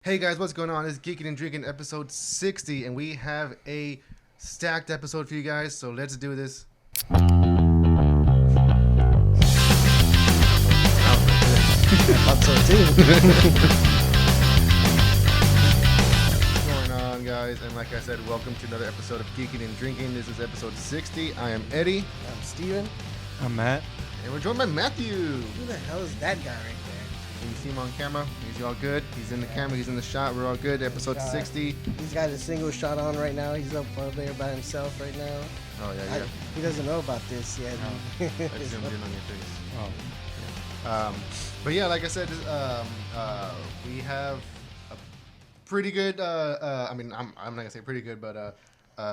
Hey guys, what's going on? It's Geeking and Drinkin' episode 60, and we have a stacked episode for you guys, so let's do this. I thought so too. What's going on, guys? And like I said, welcome to another episode of Geeking and Drinkin'. This is episode 60. I am Eddie. I'm Steven. I'm Matt. And we're joined by Matthew. Who the hell is that guy right there? Can you see him on camera? He's all good. He's in the camera. He's in the shot. We're all good. Episode 60. He's got a single shot on right now. He's up there by himself right now. Oh, yeah. He doesn't know about this yet. I zoomed in on your face. Oh. Yeah. But yeah, like I said, we have a pretty good. I'm not gonna say pretty good, but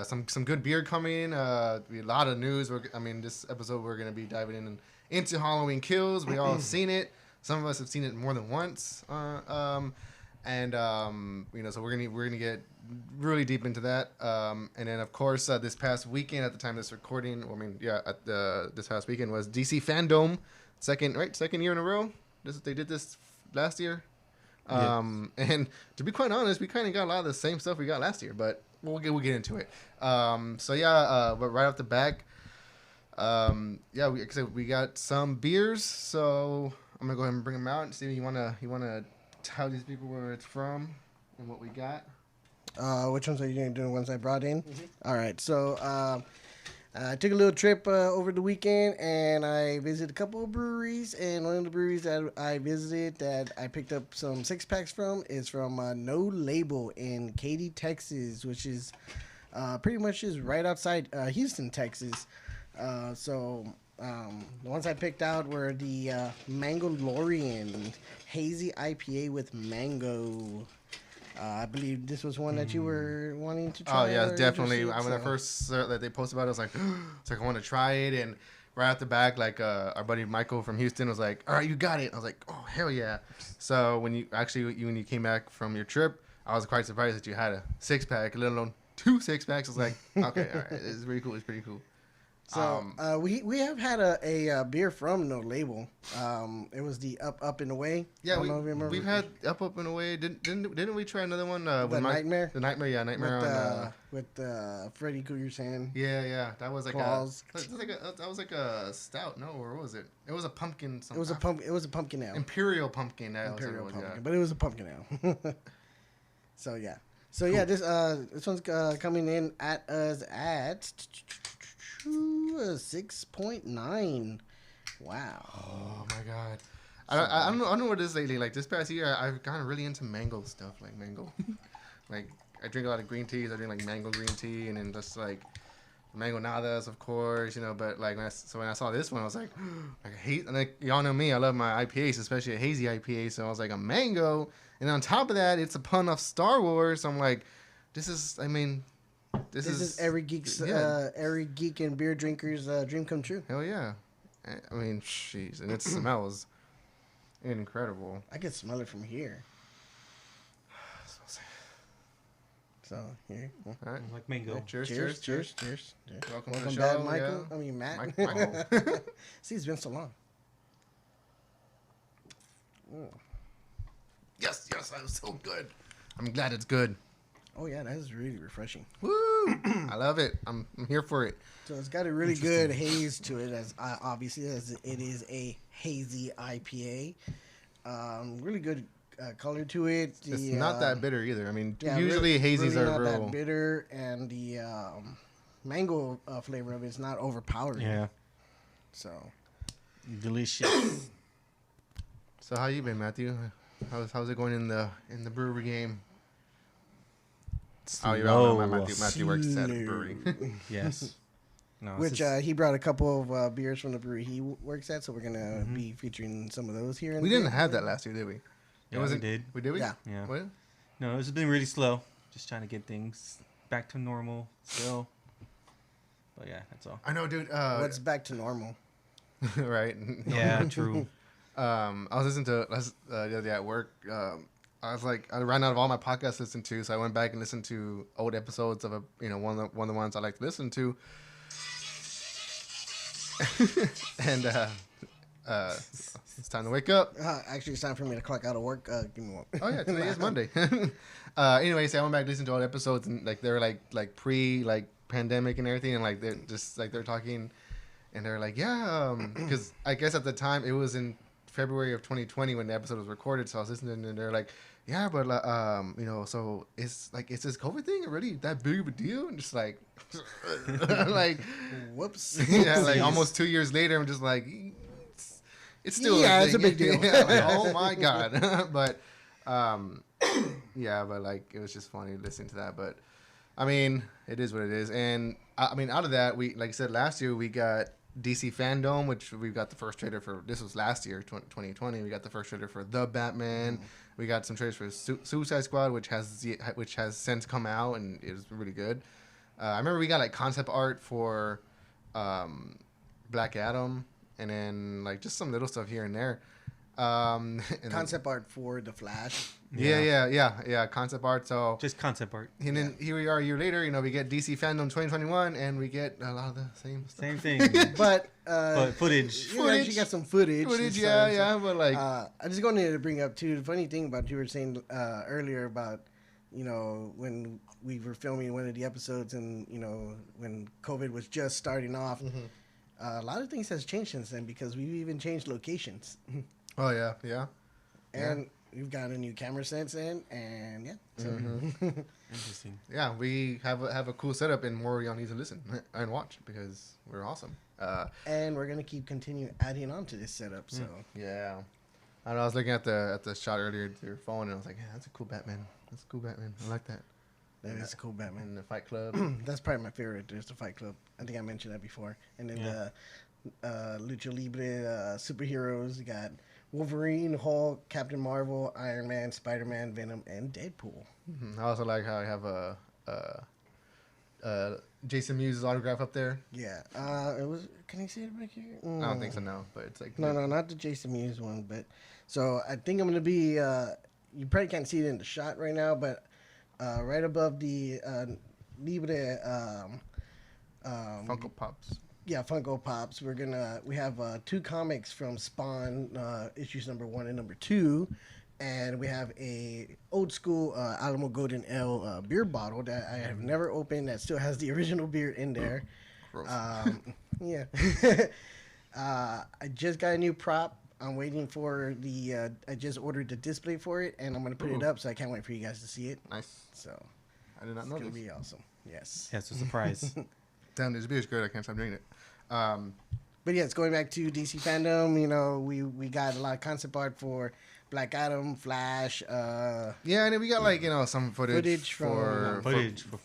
some good beer coming. A lot of news. This episode we're gonna be diving into Halloween Kills. We all have seen it. Some of us have seen it more than once. So we're gonna get really deep into that. And then of course this past weekend, at the time of this recording, this past weekend was DC Fandom, second year in a row. They did this last year. Yes. And to be quite honest, we kind of got a lot of the same stuff we got last year, but we'll get into it. But right off the back, we got some beers, so I'm gonna go ahead and bring them out. Steven, you wanna tell these people where it's from and what we got? Which ones are you going to do? The ones I brought in? Mm-hmm. All right. So I took a little trip over the weekend, and I visited a couple of breweries. And one of the breweries that I visited that I picked up some 6-packs from is from No Label in Katy, Texas, which is pretty much is right outside Houston, Texas. The ones I picked out were the Mangalorian hazy IPA with mango. I believe this was one that you were wanting to try. Oh yeah, definitely. When I first saw that they posted about it, I was like, I want to try it. And right off the back, our buddy Michael from Houston was like, all right, you got it. I was like, oh hell yeah. So when you came back from your trip, I was quite surprised that you had a 6-pack, let alone 2 6-packs. I was like, okay, all right, it's pretty cool. It's pretty cool. So we have had a beer from No Label. It was the Up and Away. Yeah, I don't know if you remember. We've had Up and Away. Didn't we try another one? The Nightmare. The Nightmare, yeah, Nightmare with Freddy Krueger's hand. Yeah. That was like claws. That was like a stout, no, or what was it? It was a pumpkin. It was a pumpkin ale. Imperial pumpkin. Imperial pumpkin, yeah. But it was a pumpkin ale. So yeah. Cool. This one's coming in at us at 6.9. Wow. Oh my god. I don't know what it is lately. Like this past year, I've gotten really into mango stuff, like mango. Like I drink a lot of green teas. I drink like mango green tea, and then just like mango nadas, of course, But like when I saw this one, I was like, I hate. And like y'all know me, I love my IPAs, especially a hazy IPA. So I was like a mango, and on top of that, it's a pun of Star Wars. So I'm like, this is every geek and beer drinker's dream come true. Hell yeah. I mean, jeez, and it smells incredible. I can smell it from here. So here, all right. Like mango. Cheers. Welcome to the show, back, Michael. Yeah. I mean, Matt. Michael. See, it's been so long. Ooh. Yes, that was so good. I'm glad it's good. Oh yeah, that is really refreshing. Woo! I love it. I'm here for it. So it's got a really good haze to it, as obviously as it is a hazy IPA. Really good color to it. It's not that bitter either. I mean, yeah, usually hazies really are not real that bitter, and the mango flavor of it is not overpowering. Yeah. So delicious. So how you been, Matthew? How's it going in the brewery game? Slow. Oh, you're out. Matthew works at a brewery. Yes. No, which he brought a couple of beers from the brewery he works at, so we're gonna be featuring some of those here. We didn't have that last year, did we? Yeah, we did. We did. Yeah. What? No, it's been really slow. Just trying to get things back to normal still. But yeah, that's all. I know, dude. What's back to normal? Right. Yeah, true. I was listening to the other day at work. I ran out of all my podcasts to listen to, so I went back and listened to old episodes of one of the ones I like to listen to. And It's time to wake up. Actually, it's time for me to clock out of work. Give me one. Oh yeah, today is Monday. Anyways, I went back to listen to all the episodes, and like they're like pre like pandemic and everything, and like they're just like they're talking, and they're like, yeah, because I guess at the time it was in February of 2020 when the episode was recorded, so I was listening, and they're like, yeah, but you know, so it's like, is this COVID thing really that big of a deal? And just like, like, Whoops. yeah, like almost 2 years later, I'm just like, it's still it's a big deal. Yeah, like, oh my god. But yeah, but like it was just funny listening to that. But I mean, it is what it is. And I mean, out of that, we, like I said, last year we got DC Fandom, which we got the first trailer for. This was last year, 2020. We got the first trailer for The Batman. We got some trailers for Suicide Squad, which has since come out and is really good. I remember we got like concept art for Black Adam, and then like just some little stuff here and there. And Concept art for The Flash. Yeah. Concept art. So just concept art. And then here we are a year later. You know, we get DC Fandom 2021, and we get a lot of the same stuff. Same thing. But footage. You actually got some footage. Yeah. But like, I just wanted to bring up too. The funny thing about you were saying earlier about, you know, when we were filming one of the episodes, and you know when COVID was just starting off, a lot of things has changed since then because we've even changed locations. oh yeah. And we've got a new camera since then, and yeah. So. Interesting. Yeah, we have a cool setup, and more y'all need to listen and watch because we're awesome. And we're gonna keep continue adding on to this setup. So yeah, I know, I was looking at the shot earlier to your phone, and I was like, yeah, that's a cool Batman. That's a cool Batman. I like that. that is a cool Batman. And the Fight Club. That's probably my favorite. There's the Fight Club. I think I mentioned that before. And then the Lucha Libre superheroes. You got Wolverine, Hulk, Captain Marvel, Iron Man, Spider-Man, Venom, and Deadpool. I also like how I have Jason Mewes' autograph up there. Yeah. It was. Can I see it back here? I don't think so, no. But it's like No, not the Jason Mewes one. But so I think I'm gonna be. You probably can't see it in the shot right now, but right above the Libre. Funko Pops. Yeah, Funko Pops. We have 2 comics from Spawn, issues number 1 and number 2, and we have a old school Alamo Golden Ale beer bottle that I have never opened that still has the original beer in there. Gross. Yeah. I just got a new prop. I'm waiting for the. I just ordered the display for it, and I'm gonna put it up. So I can't wait for you guys to see it. Nice. So I did not it's know gonna this. be awesome. Yes. Yeah, it's a surprise. Damn, this beer is good. I can't stop drinking it. But yeah, it's going back to DC Fandom. You know, we got a lot of concept art for Black Adam, Flash. Yeah, and then we got like, you know, some footage for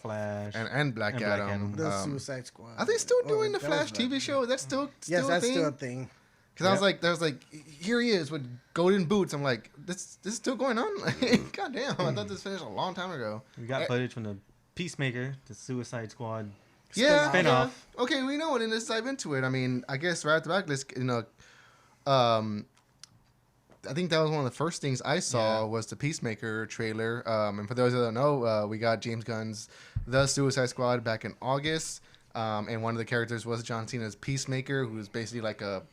Flash and Black Adam. The Suicide Squad. Are they still doing the that Flash was TV show? That's still Yes, a that's thing? still a thing. Because I was like, here he is with golden boots. I'm like, this is still going on? Like, God damn, I thought this finished a long time ago. We got footage from the Peacemaker, the Suicide Squad. Yeah. Spinoff. Okay, we know it, and let's dive into it. I mean, I guess right at the back, let's, you know, I think that was one of the first things I saw was the Peacemaker trailer. And for those that don't know, we got James Gunn's The Suicide Squad back in August. And one of the characters was John Cena's Peacemaker, who's basically like a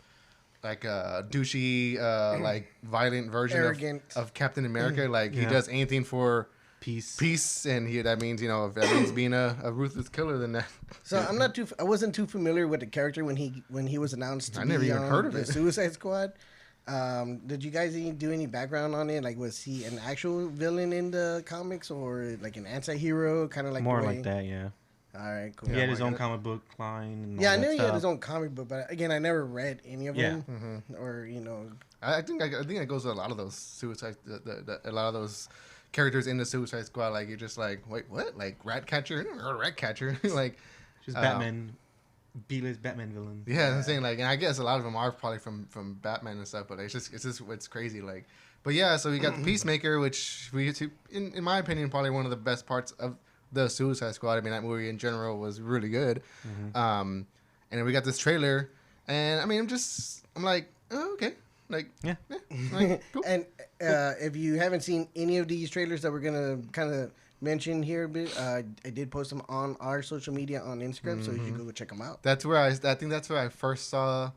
douchey, like violent version of Captain America. Like he does anything for peace, and that means, you know, if that means being a ruthless killer, then that. So I wasn't too familiar with the character when he was announced to I never even heard of the it. Suicide Squad. Did you guys do any background on it? Like, was he an actual villain in the comics, or like an anti-hero, kind of like more like that? Yeah. All right, cool. He had his own comic book line. And yeah, all I knew that he stuff. had his own comic book, but again, I never read any of them, or you know. I think it goes with a lot of those a lot of those characters in the Suicide Squad. Like you're just like, wait, what? Like Ratcatcher? I never heard of Ratcatcher. Like, Just Batman, B-list Batman villain. yeah, I'm saying, like, and I guess a lot of them are probably from Batman and stuff. But it's crazy. Like, but yeah, so we got the Peacemaker, which in my opinion, probably one of the best parts of the Suicide Squad. I mean, that movie in general was really good. And then we got this trailer, and I mean, I'm like, oh, okay. Like, like, cool. And if you haven't seen any of these trailers that we're gonna kind of mention here a bit, I did post them on our social media on Instagram, so you should go check them out. That's where I think that's where I first saw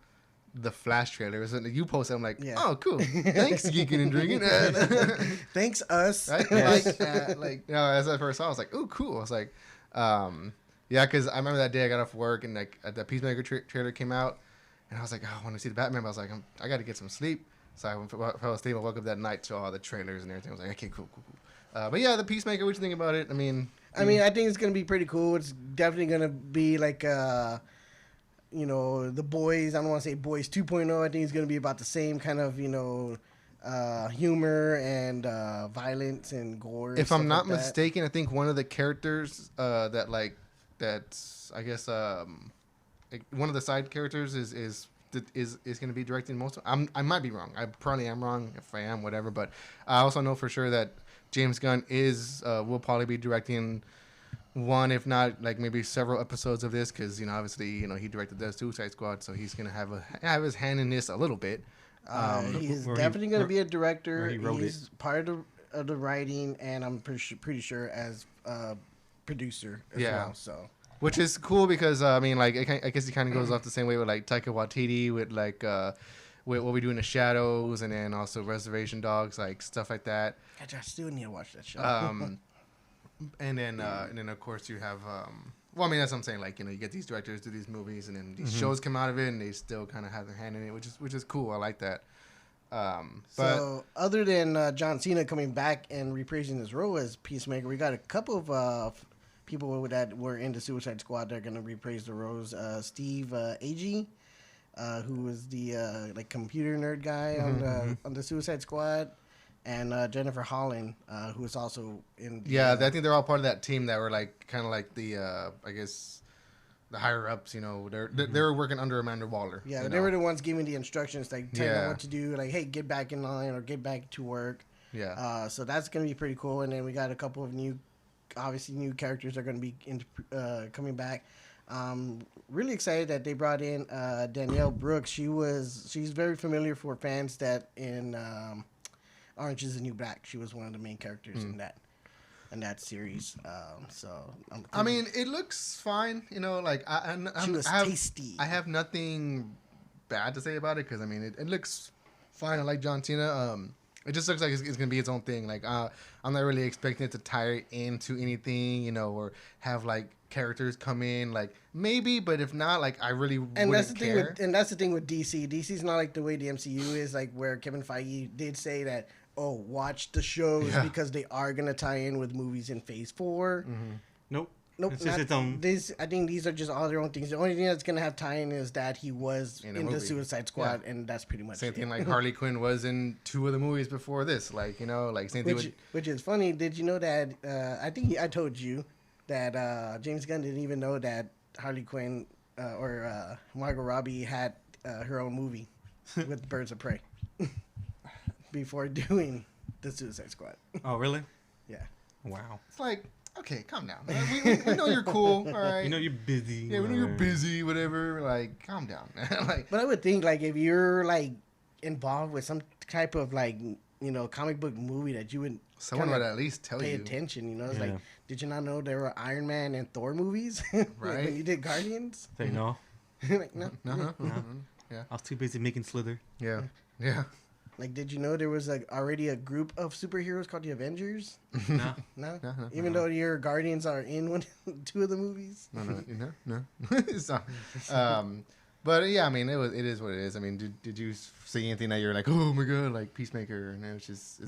the Flash trailers, and you posted. I'm like, Yeah. oh, cool. Thanks, Geeking and Drinking. Thanks, us. Right? Like, you know, as I first saw, I was like, oh, cool. I was like, yeah, because I remember that day I got off work and like the Peacemaker trailer came out, and I was like, oh, I want to see the Batman. But I was like, I got to get some sleep. So I fell asleep. I woke up that night to all the trailers and everything. I was like, okay, cool. But yeah, the Peacemaker. What you think about it? I mean, I think it's gonna be pretty cool. It's definitely gonna be like, you know, the boys. I don't want to say Boys 2.0. I think it's gonna be about the same kind of, you know, humor and violence and gore. If I'm not mistaken, I think one of the characters that's I guess like one of the side characters is going to be directing most of. I might be wrong. I probably am wrong. If I am, whatever. But I also know for sure that James Gunn will probably be directing one, if not like maybe several episodes of this, because obviously he directed the Suicide Squad, so he's gonna have his hand in this a little bit. He's definitely going to be a director. He's part of the writing, and I'm pretty sure as producer as well. So, which is cool because I mean, like I guess he kind of goes off the same way with like Taika Waititi with like with What We Do in the Shadows, and then also Reservation Dogs, like stuff like that. God, I still need to watch that show. And then of course you have well, I mean that's what I'm saying, like you get these directors do these movies and then these shows come out of it and they still kind of have their hand in it, which is cool. I like that. So other than John Cena coming back and reprising his role as Peacemaker, we got a couple of people that were in the Suicide Squad that are going to reprise the roles. Steve Agee, who was the like computer nerd guy on the Suicide Squad. And Jennifer Holland, who is also in. I think they're all part of that team that were like kind of like the I guess the higher ups. They were working under Amanda Waller. Yeah, they were the ones giving the instructions, like telling them what to do, like hey, get back in line or get back to work. Yeah. So that's gonna be pretty cool. And then we got a couple of new characters that are gonna be coming back. Really excited that they brought in Danielle Brooks. She's very familiar for fans that in. Orange is the New Black. She was one of the main characters in that series. I mean, it looks fine. Like she was tasty. I have nothing bad to say about it because I mean, it looks fine. I like John Cena. It just looks like it's gonna be its own thing. Like I'm not really expecting it to tie into anything, or have like characters come in. Like maybe, but if not, like I really wouldn't care. That's the thing with DC. DC's not like the way the MCU is, like where Kevin Feige did say that. Oh, watch the shows because they are gonna tie in with movies in Phase 4. Mm-hmm. Nope. It's just its own. I think these are just all their own things. The only thing that's gonna have tie-in is that he was in the Suicide Squad, and that's pretty much same thing. Like Harley Quinn was in 2 of the movies before this. Like like same thing. Which is funny. Did you know that? I think I told you that James Gunn didn't even know that Harley Quinn or Margot Robbie had her own movie with Birds of Prey. Before doing the Suicide Squad. Oh, really? Yeah. Wow. It's like, okay, calm down. We know you're cool, all right? You're busy. Yeah, we know you're busy, whatever. Like, calm down. But I would think, like, if you're, like, involved with some type of, like, comic book movie that you would... Someone would at least pay attention, It's like, did you not know there were Iron Man and Thor movies? Right. When you did Guardians? Say no. Like, no. Yeah. I was too busy making Slither. Yeah. Like, did you know there was already a group of superheroes called the Avengers? No. No? Even though your Guardians are in 2 of the movies? No. So, but yeah, I mean, it is what it is. I mean, did you see anything that you're like, oh my god, like Peacemaker? No, it is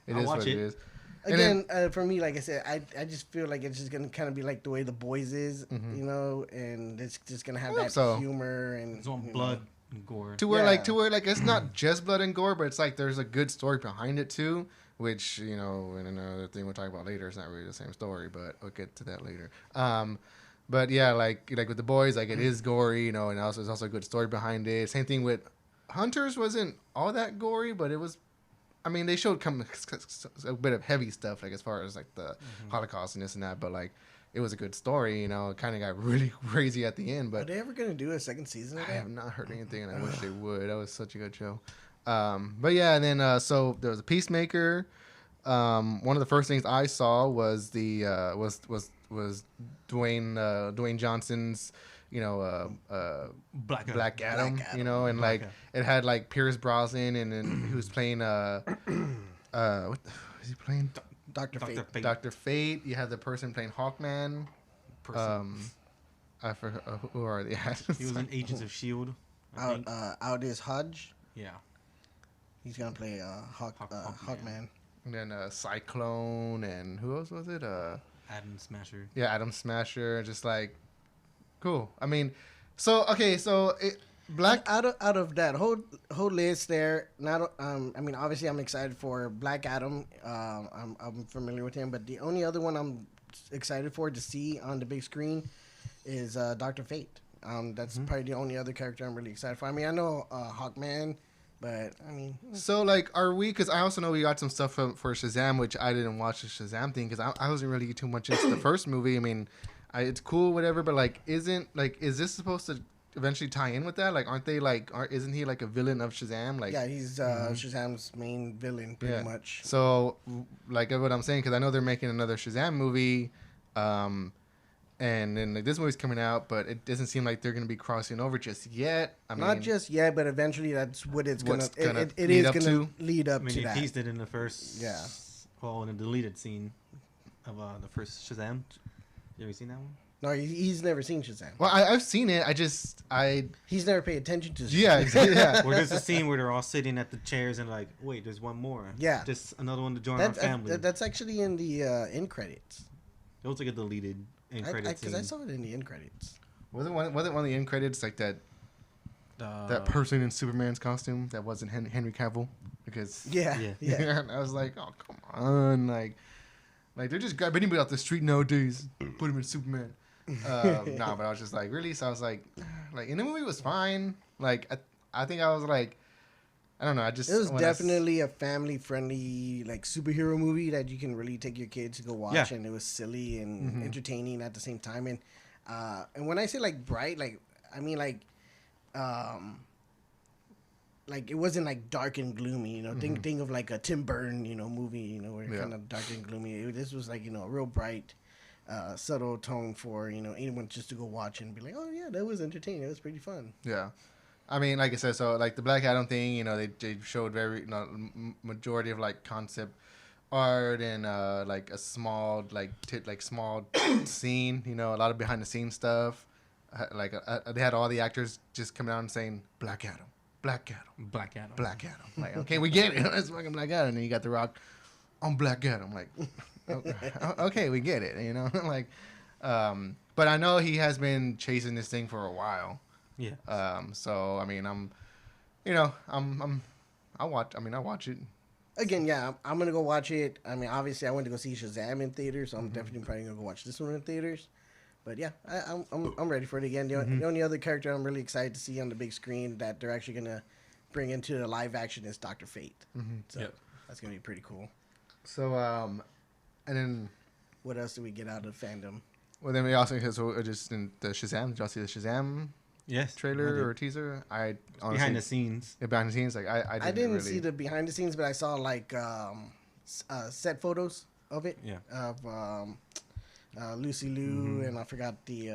what it is. Again, for me, like I said, I just feel like it's just gonna kind of be like the way The Boys is, and it's just gonna have that humor and it's on blood. And gore. To where like it's not just blood and gore, but it's like there's a good story behind it too, which in another thing we'll talk about later, it's not really the same story, but we'll get to that later. But yeah, like with The Boys, like it is gory, and also there's also a good story behind it. Same thing with Hunters, wasn't all that gory, but it was. I mean, they showed a bit of heavy stuff, like as far as like the Holocaust and this and that, but like. It was a good story, it kind of got really crazy at the end. But are they ever going to do a second season of that? I have not heard anything, and I wish they would. That was such a good show. But yeah, and then so there was a Peacemaker. One of the first things I saw was the was Dwayne Johnson's Black Adam, Black Adam. you know, and Black like it had like Pierce Brosnan, and then he was playing what is he playing? Dr. Fate. Dr. Fate. You have the person playing Hawkman. I forgot who are the actors. He was in Agents of Shield. I think. Out is Hodge. Yeah. He's gonna play Hawkman. And then Cyclone, and who else was it? Adam Smasher. Yeah, Adam Smasher. Just like cool. I mean, so okay, so Black. Out of that whole list there, not I mean obviously I'm excited for Black Adam. I'm familiar with him, but the only other one I'm excited for to see on the big screen is Dr. Fate. That's probably the only other character I'm really excited for. I mean, I know Hawkman, but I mean, So like, are we? Because I also know we got some stuff for Shazam, which I didn't watch the Shazam thing because I wasn't really too much into the first movie. I mean, it's cool, whatever, but like, is this supposed to eventually tie in with that? Like, aren't they like? Isn't he like a villain of Shazam? Like, yeah, he's Shazam's main villain pretty much. So, like what I'm saying, because I know they're making another Shazam movie, and then like, this movie's coming out, but it doesn't seem like they're going to be crossing over just yet. I mean, not just yet, but eventually that's what it's gonna. It lead is up gonna to? lead up I mean, to he that. teased it in the first. Yeah. Well, in the deleted scene of the first Shazam. You ever seen that one? No, he's never seen Shazam. well, I've seen it. He's never paid attention to Shazam. Yeah, exactly. Yeah. Where there's a scene where they're all sitting at the chairs and like, wait, there's one more. Yeah. Just another one to join our family. That's actually in the end credits. It was like a deleted end credits scene. Because I saw it in the end credits. Wasn't one of the end credits like that person in Superman's costume that wasn't Henry Cavill? Because Yeah. and I was like, oh come on, like they're just grabbing anybody off the street nowadays, put him in Superman. No, but I was just like, really? So I was like, and the movie was fine. Like I think I was like, I don't know. It was definitely a family-friendly like superhero movie that you can really take your kids to go watch, and it was silly and entertaining at the same time. And when I say like bright, like I mean like it wasn't like dark and gloomy. You know, think of like a Tim Burton movie. You know, where it's kind of dark and gloomy. This was like a real bright. Subtle tone for anyone just to go watch and be like, oh yeah, that was entertaining. It was pretty fun. Yeah, I mean, like I said, so like the Black Adam thing, they showed very majority of like concept art and like a small small scene. A lot of behind the scenes stuff. They had all the actors just coming out and saying Black Adam, Black Adam, Black Adam. Black Adam. Like, okay, we get it. It's fucking Black Adam. And then you got The Rock on Black Adam. Like. Okay, we get it, but I know he has been chasing this thing for a while. Yeah. So I mean, I watch it. Again, yeah, I'm gonna go watch it. I mean, obviously, I went to go see Shazam in theaters, so I'm definitely probably gonna go watch this one in theaters. But yeah, I'm ready for it again. The only other character I'm really excited to see on the big screen that they're actually gonna bring into the live action is Dr. Fate. So that's gonna be pretty cool. So and then, what else do we get out of fandom? Well, then we also just in the Shazam. Did y'all see the Shazam trailer or teaser? I honestly, behind the scenes. Yeah, behind the scenes. Like I didn't really see the behind the scenes, but I saw like set photos of it. Yeah. Of Lucy Liu and I forgot the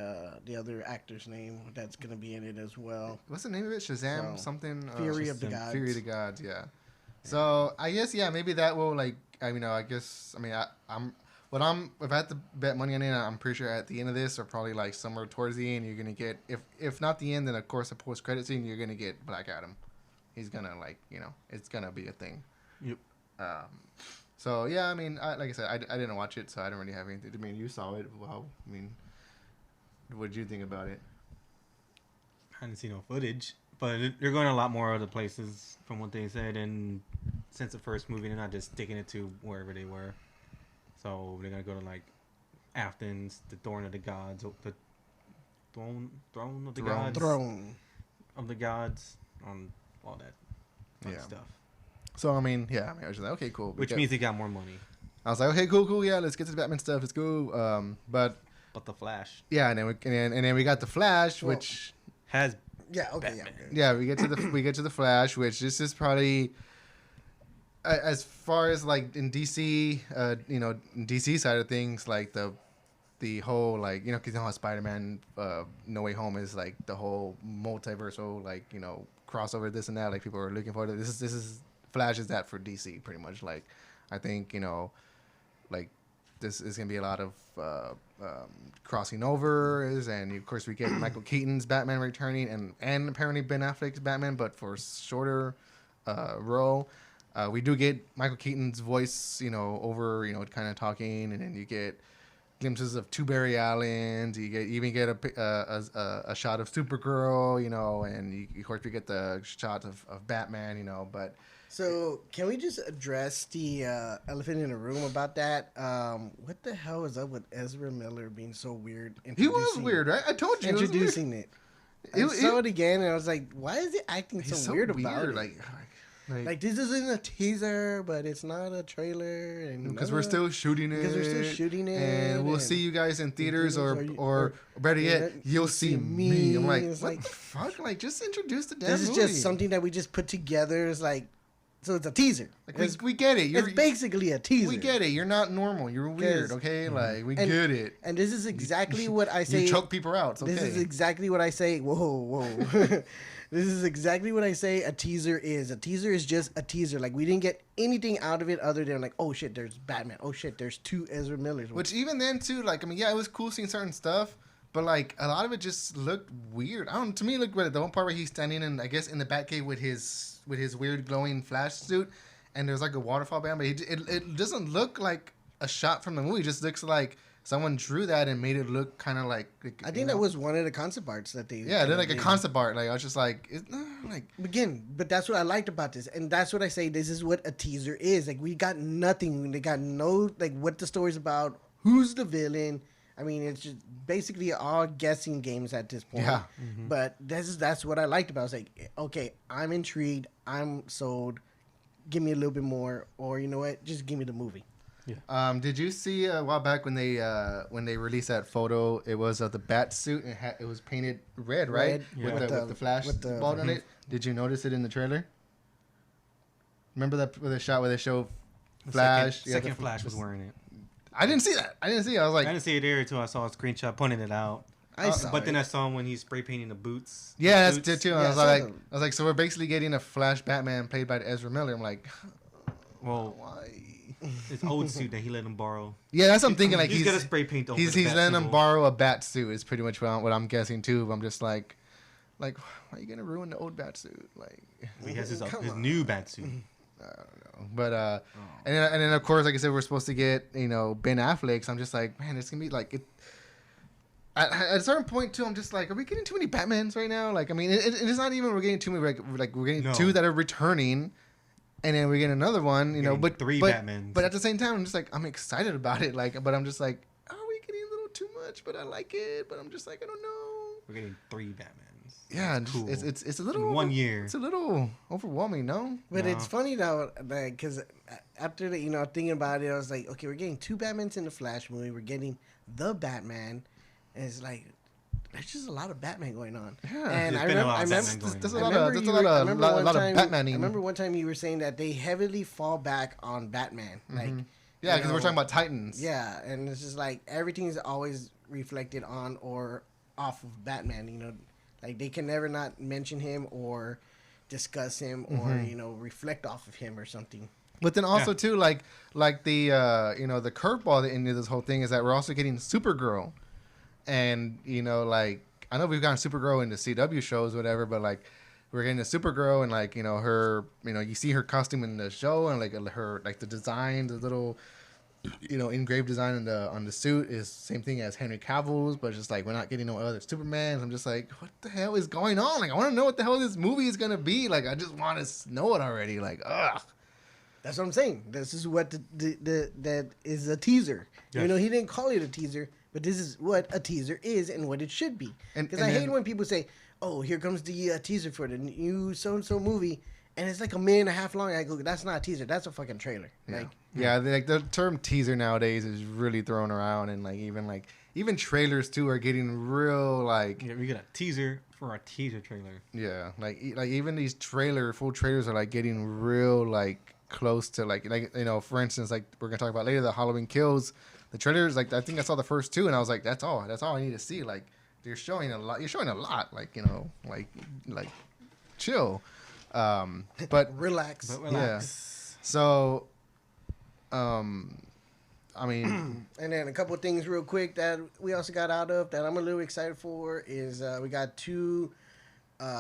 other actor's name that's gonna be in it as well. What's the name of it? Shazam something. Fury of the Gods. Fury of the Gods. Yeah. So I guess maybe that will like. If I had to bet money on it, I'm pretty sure at the end of this, or probably like somewhere towards the end, you're gonna get if not the end, then of course a post credit scene, you're gonna get Black Adam. He's gonna it's gonna be a thing. Yep. So yeah, I mean, like I said, I didn't watch it, so I don't really have anything. I mean, you saw it. Well, I mean, what did you think about it? I didn't see no footage, but they're going a lot more other places from what they said, and since the first movie, they're not just sticking it to wherever they were. So they're gonna go to like Athens, the Throne of the Gods, the throne of the Gods, Throne of the Gods, all that fun stuff. So I mean, I was just like, okay, cool. Which means they got more money. I was like, okay, cool, yeah, let's get to the Batman stuff. Let's go. But the Flash. Yeah, and then we got the Flash, which has Batman. We get to the Flash, which this is probably. As far as like in DC, in DC side of things, like the the whole like because how Spider-Man No Way Home is like the whole multiversal like crossover this and that, like people are looking for it. This is Flash is that for DC pretty much. Like I think like this is gonna be a lot of crossing overs, and of course we get Michael Keaton's Batman returning, and apparently Ben Affleck's Batman, but for shorter role. We do get Michael Keaton's voice, over, kind of talking, and then you get glimpses of two Barry Allens. You even get a shot of Supergirl, and of course we get the shot of Batman, but. So can we just address the elephant in the room about that? What the hell is up with Ezra Miller being so weird? He was weird, right? I told you. Introducing it. I saw it again, and I was like, why is it acting so weird about it? Like this isn't a teaser, but it's not a trailer, and because we're still shooting it. And we'll see you guys in theaters, or better yet, you'll see me. I'm like, what the fuck? Like, just introduce the damn movie. This is just something that we just put together. It's like, so it's a teaser. Like we get it. It's basically a teaser. We get it. You're not normal. You're weird. Okay, like we get it. And this is exactly what I say. You choke people out. It's okay. This is exactly what I say. Whoa. This is exactly what I say a teaser is. A teaser is just a teaser. Like, we didn't get anything out of it other than, like, oh, shit, there's Batman. Oh, shit, there's two Ezra Millers. Which even then, too, like, I mean, yeah, it was cool seeing certain stuff, but, like, a lot of it just looked weird. To me, it looked weird. The one part where he's standing in, I guess, in the Batcave with his weird glowing Flash suit, and there's, like, a waterfall band, but it doesn't look like a shot from the movie. It just looks like someone drew that and made it look kind of like. I think that was one of the concept arts that they. Yeah, they're like a concept art. Like I was just like, Again, but that's what I liked about this, and that's what I say. This is what a teaser is. Like we got nothing. They got no like what the story's about. Who's the villain? I mean, it's just basically all guessing games at this point. Yeah. Mm-hmm. But that's what I liked about it. I was like, okay, I'm intrigued. I'm sold. Give me a little bit more, or you know what? Just give me the movie. Yeah. Did you see a while back when they released that photo? It was of the bat suit and it was painted red, right? Yeah. With the flash ball on it. Did you notice it in the trailer? Remember that with the shot where they show Flash? Second Flash was wearing it. I didn't see that. I was like, I didn't see it there until I saw a screenshot pointing it out. Then I saw him when he's spray painting the boots. Yeah, that's it too. Yeah, I was like, so we're basically getting a Flash Batman played by Ezra Miller. I'm like, well, why? His old suit that he let him borrow. Yeah, that's what I'm thinking. Like he's got a spray paint over he's letting him borrow a bat suit. Is pretty much what I'm guessing too. But I'm just like, why are you gonna ruin the old bat suit? Like he has his new bat suit. I don't know, but and then of course, like I said, we're supposed to get Ben Affleck. So I'm just like, man, it's gonna be like it. At a certain point too, I'm just like, are we getting too many Batmans right now? Like, I mean, it's not even we're getting too many. Like we're getting two that are returning. And then we get another one, but three Batmans. But at the same time, I'm just like, I'm excited about it. Like, but I'm just like, are we getting a little too much? But I like it. But I'm just like, I don't know. We're getting three Batmans. Yeah, cool. It's a little in 1 year. It's a little overwhelming, no? But it's funny though, because after thinking about it, I was like, okay, we're getting two Batmans in the Flash movie. We're getting the Batman, and it's like. There's just a lot of Batman going on. Yeah, and I remember one time you were saying that they heavily fall back on Batman. Mm-hmm. Like, yeah, because we're talking about Titans. Yeah, and it's just like everything's always reflected on or off of Batman. Like they can never not mention him or discuss him or reflect off of him or something. But then also too, like the the curveball into this whole thing is that we're also getting Supergirl. And, like, I know we've gotten Supergirl in the CW shows, whatever, but, like, we're getting a Supergirl and, like, her, you see her costume in the show and, like, her, like, the design, the little, engraved design on the suit is same thing as Henry Cavill's, but it's just, like, we're not getting no other Supermans. I'm just like, what the hell is going on? Like, I want to know what the hell this movie is going to be. Like, I just want to know it already. Like, ugh. That's what I'm saying. This is what that is a teaser. Yes. He didn't call it a teaser. But this is what a teaser is and what it should be. Because I hate when people say, oh, here comes the teaser for the new so-and-so movie. And it's like a minute and a half long. I go, that's not a teaser. That's a fucking trailer. Yeah. Like the term teaser nowadays is really thrown around. And even trailers, too, are getting real, like... Yeah, we get a teaser for a teaser trailer. Yeah. Like even these full trailers are, like, getting real, like, close to, like for instance, like, we're going to talk about later, the Halloween Kills... the trailers, like I think I saw the first two, and I was like, that's all I need to see. Like you're showing a lot, like like chill, but Relax. yeah. So, I mean, And then a couple of things real quick that we also got out of that I'm a little excited for is we got two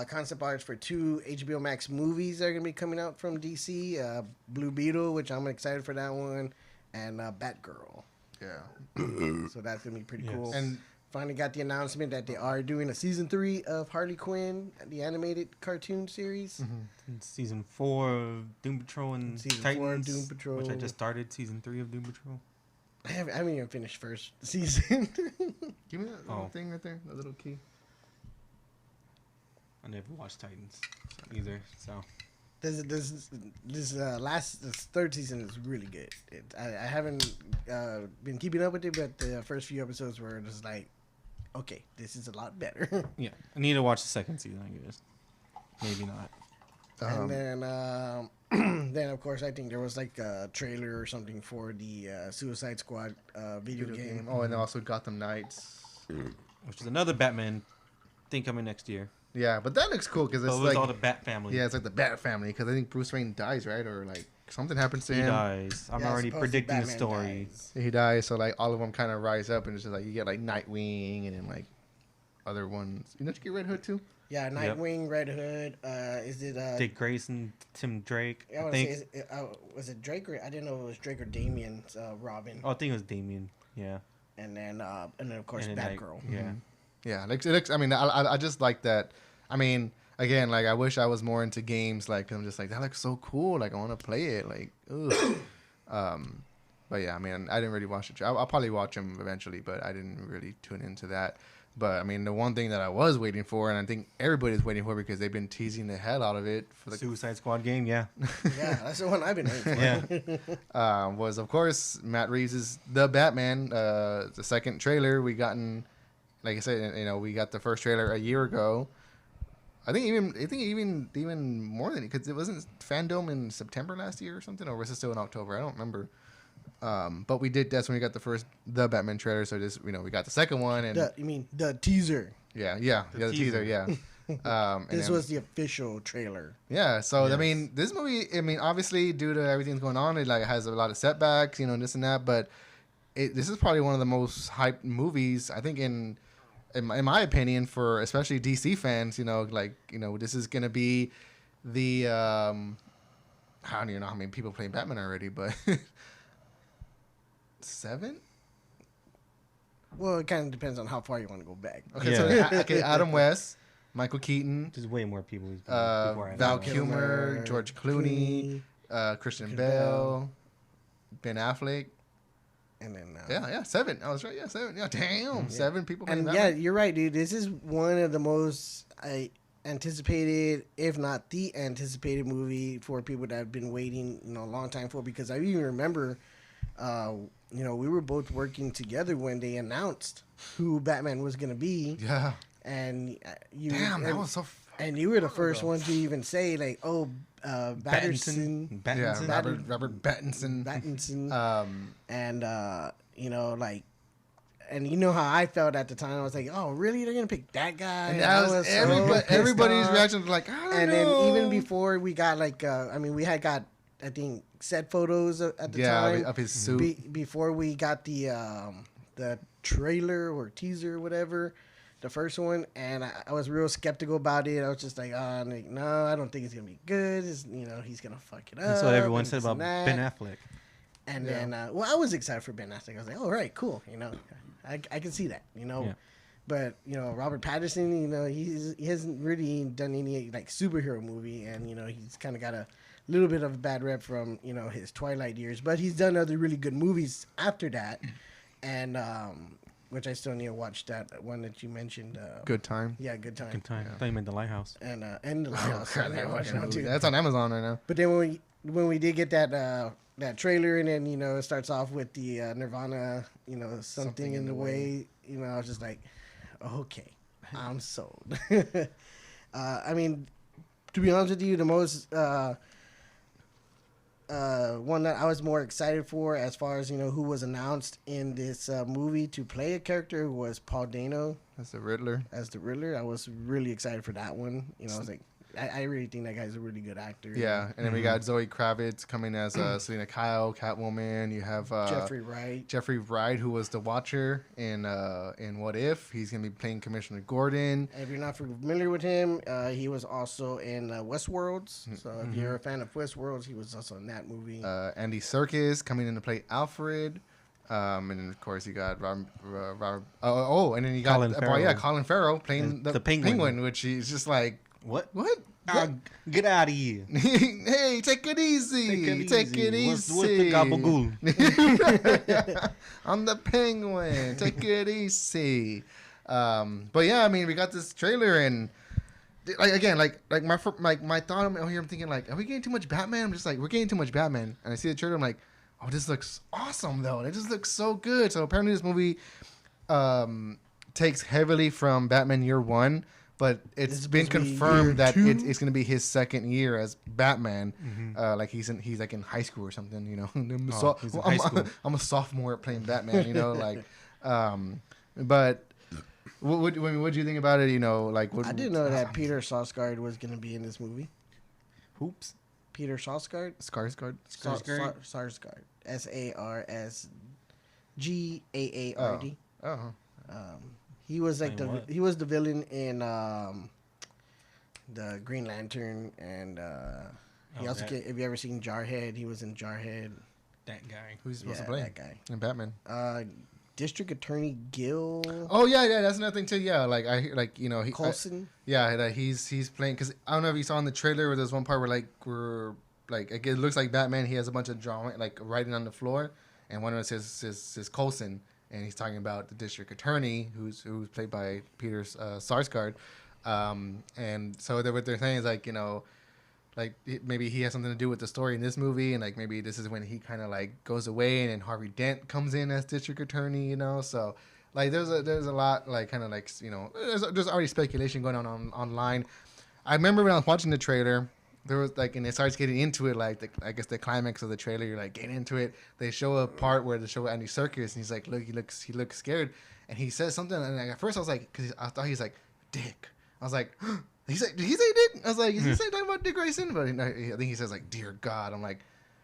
concept arts for two HBO Max movies that are going to be coming out from DC. Blue Beetle, which I'm excited for that one, and Batgirl. yeah. So that's going to be pretty Yes. cool. And finally got the announcement that they are doing a season 3 of Harley Quinn, the animated cartoon series. And season 4 of Doom Patrol and Season 4 Titans, of Doom Patrol. which I just started. Season 3 of Doom Patrol. I haven't even finished first season. give me that little Oh. thing right there, that little key. I never watched Titans either, so This third season is really good. I haven't been keeping up with it, but the first few episodes were just like, okay, this is a lot better. yeah. I need to watch the second season, I guess. Maybe not. And then of course I think there was like a trailer or something for the Suicide Squad video game. Oh, and also Gotham Knights. Which is another Batman thing coming next year. Yeah, but that looks cool because it's So it was like all the Bat family. yeah, it's like the Bat family because I think Bruce Wayne dies, right, or like something happens to He him. dies. I'm Yeah, already supposedly predicting the Batman story. dies. He dies, so like all of them kind of rise up, and it's just like you get like Nightwing, and then like other ones. You know, you get Red Hood too. Yeah, Nightwing, Red Hood. Is it Dick Grayson, Tim Drake. I I want to think. say, was it Drake or I didn't know it was Drake or Damien's Robin, Oh, I think it was Damien. Yeah. and then of course And then, like, Batgirl. yeah. Yeah, like it looks. I mean, I just like that. I mean, again, like I wish I was more into games. Like I'm just like that looks so cool. Like I want to play it. Like, ugh. But yeah, I mean, I didn't really watch it. I'll probably watch them eventually, but I didn't really tune into that. But I mean, the one thing that I was waiting for, and I think everybody's waiting for because they've been teasing the hell out of it for the Suicide Squad game. Yeah. Yeah, that's the one I've been waiting for. Yeah. was of course Matt Reeves' The Batman. The second trailer we gotten, like I said, you know, we got the first trailer a year ago. I think even more than because it wasn't Fandom in September last year or something, or was it still in October? I don't remember. But we did. That's when we got the Batman trailer. So just we got the second one, and You mean the teaser? the The teaser, teaser. yeah. And This then- was the official trailer. yeah. So I Yes. mean, this movie. I mean, obviously due to everything going on, it like has a lot of setbacks, and this and that. But this is probably one of the most hyped movies I think in my opinion for especially DC fans. This is gonna be the I don't even know how many people play Batman already, but 7. Well, it kind of depends on how far you want to go back. Okay, Yeah. so Adam West, Michael Keaton, There's way more people. Val Val Kilmer, Kilmer, George Clooney, Christian Bale, Ben Affleck. And then Yeah, 7. I was right. Yeah, 7. Yeah, damn, 7 people. and playing yeah, Batman. you're right, dude. This is one of the most anticipated, if not the anticipated movie for people that have been waiting, a long time for. Because I even remember, we were both working together when they announced who Batman was gonna be, Yeah. and That was so. and you were the first one to even say like, oh, Batterson, Yeah, Battinson. Robert Pattinson. Battinson. And and you know how I felt at the time. I was like, "Oh, really? They're gonna pick that guy?" And that was so pissed everybody's off. reaction was like, I don't And know. then even before we got we had got I think set photos at the time of his suit. before we got the trailer or teaser or whatever, the first one, and I was real skeptical about it. I was just like, no, I don't think it's gonna be good. He's gonna fuck it up. That's what everyone and said this about and Ben that. Affleck. And Yeah. then, I was excited for Ben Affleck. I was like, "Oh, right, cool." I can see that. Yeah. But Robert Pattinson, he hasn't really done any like superhero movie, and he's kind of got a little bit of a bad rep from his Twilight years. But he's done other really good movies after that, and which I still need to watch that one that you mentioned. Good time. Yeah, Good Time. Good time. Yeah. I thought you meant The Lighthouse. And The Lighthouse. I gotta watch that one too. That's on Amazon right now. But then when we did get that trailer, and then it starts off with the Nirvana, something in the way, I was just like, okay, I'm sold. I mean, to be honest with you, the most one that I was more excited for, as far as who was announced in this movie to play a character, was Paul Dano That's the Riddler. as the Riddler. I was really excited for that one. I was like, I really think that guy's a really good actor. Yeah, and then we got Zoe Kravitz coming as Selena Kyle, Catwoman. You have Jeffrey Wright, who was the Watcher in What If. He's gonna be playing Commissioner Gordon. If you're not familiar with him, he was also in Westworlds. So if you're a fan of Westworlds, he was also in that movie. Andy Serkis coming in to play Alfred. And then of course you got Robert. And then you got Colin Farrell playing the Penguin, which is just like. What? Get out of here. Hey, take it easy. Take it easy. What's the gabagool? I'm the Penguin. Take it easy. But yeah, I mean, we got this trailer and my thought over here, I'm thinking like, are we getting too much Batman? I'm just like, we're getting too much Batman. And I see the trailer, I'm like, oh, this looks awesome though. It just looks so good. So apparently this movie takes heavily from Batman Year One. But it's been confirmed that it's going to be his second year as Batman. Like he's like in high school or something, I'm a sophomore playing Batman, like. But what do you think about it? I didn't know that Peter Sarsgaard was going to be in this movie. Oops. Peter Sarsgaard. Skarsgård. Sarsgaard. SARSGAARD. Oh. He was like he was the villain in the Green Lantern, and he also if you ever seen Jarhead, he was in Jarhead. That guy. Who's supposed to play? That guy. In Batman. District Attorney Gil. Oh yeah, that's another thing too. Yeah, Coulson. He's playing, because I don't know if you saw in the trailer where there's one part where it looks like Batman. He has a bunch of drawing writing on the floor, and one of it says Coulson. And he's talking about the district attorney, who's played by Peter Sarsgaard. And so what they're saying is maybe he has something to do with the story in this movie, and maybe this is when he kind of goes away, and then Harvey Dent comes in as district attorney. So there's a lot there's already speculation going on online. I remember when I was watching the trailer. There was and it starts getting into it, I guess the climax of the trailer, you're getting into it. They show a part where they show Andy Serkis, and he's like, look, he looks scared, and he says something, and at first I was like, because I thought he's like, dick. I was like, did he say dick? I was like, is he saying talking about Dick Grayson? But I think he says dear God. I'm like,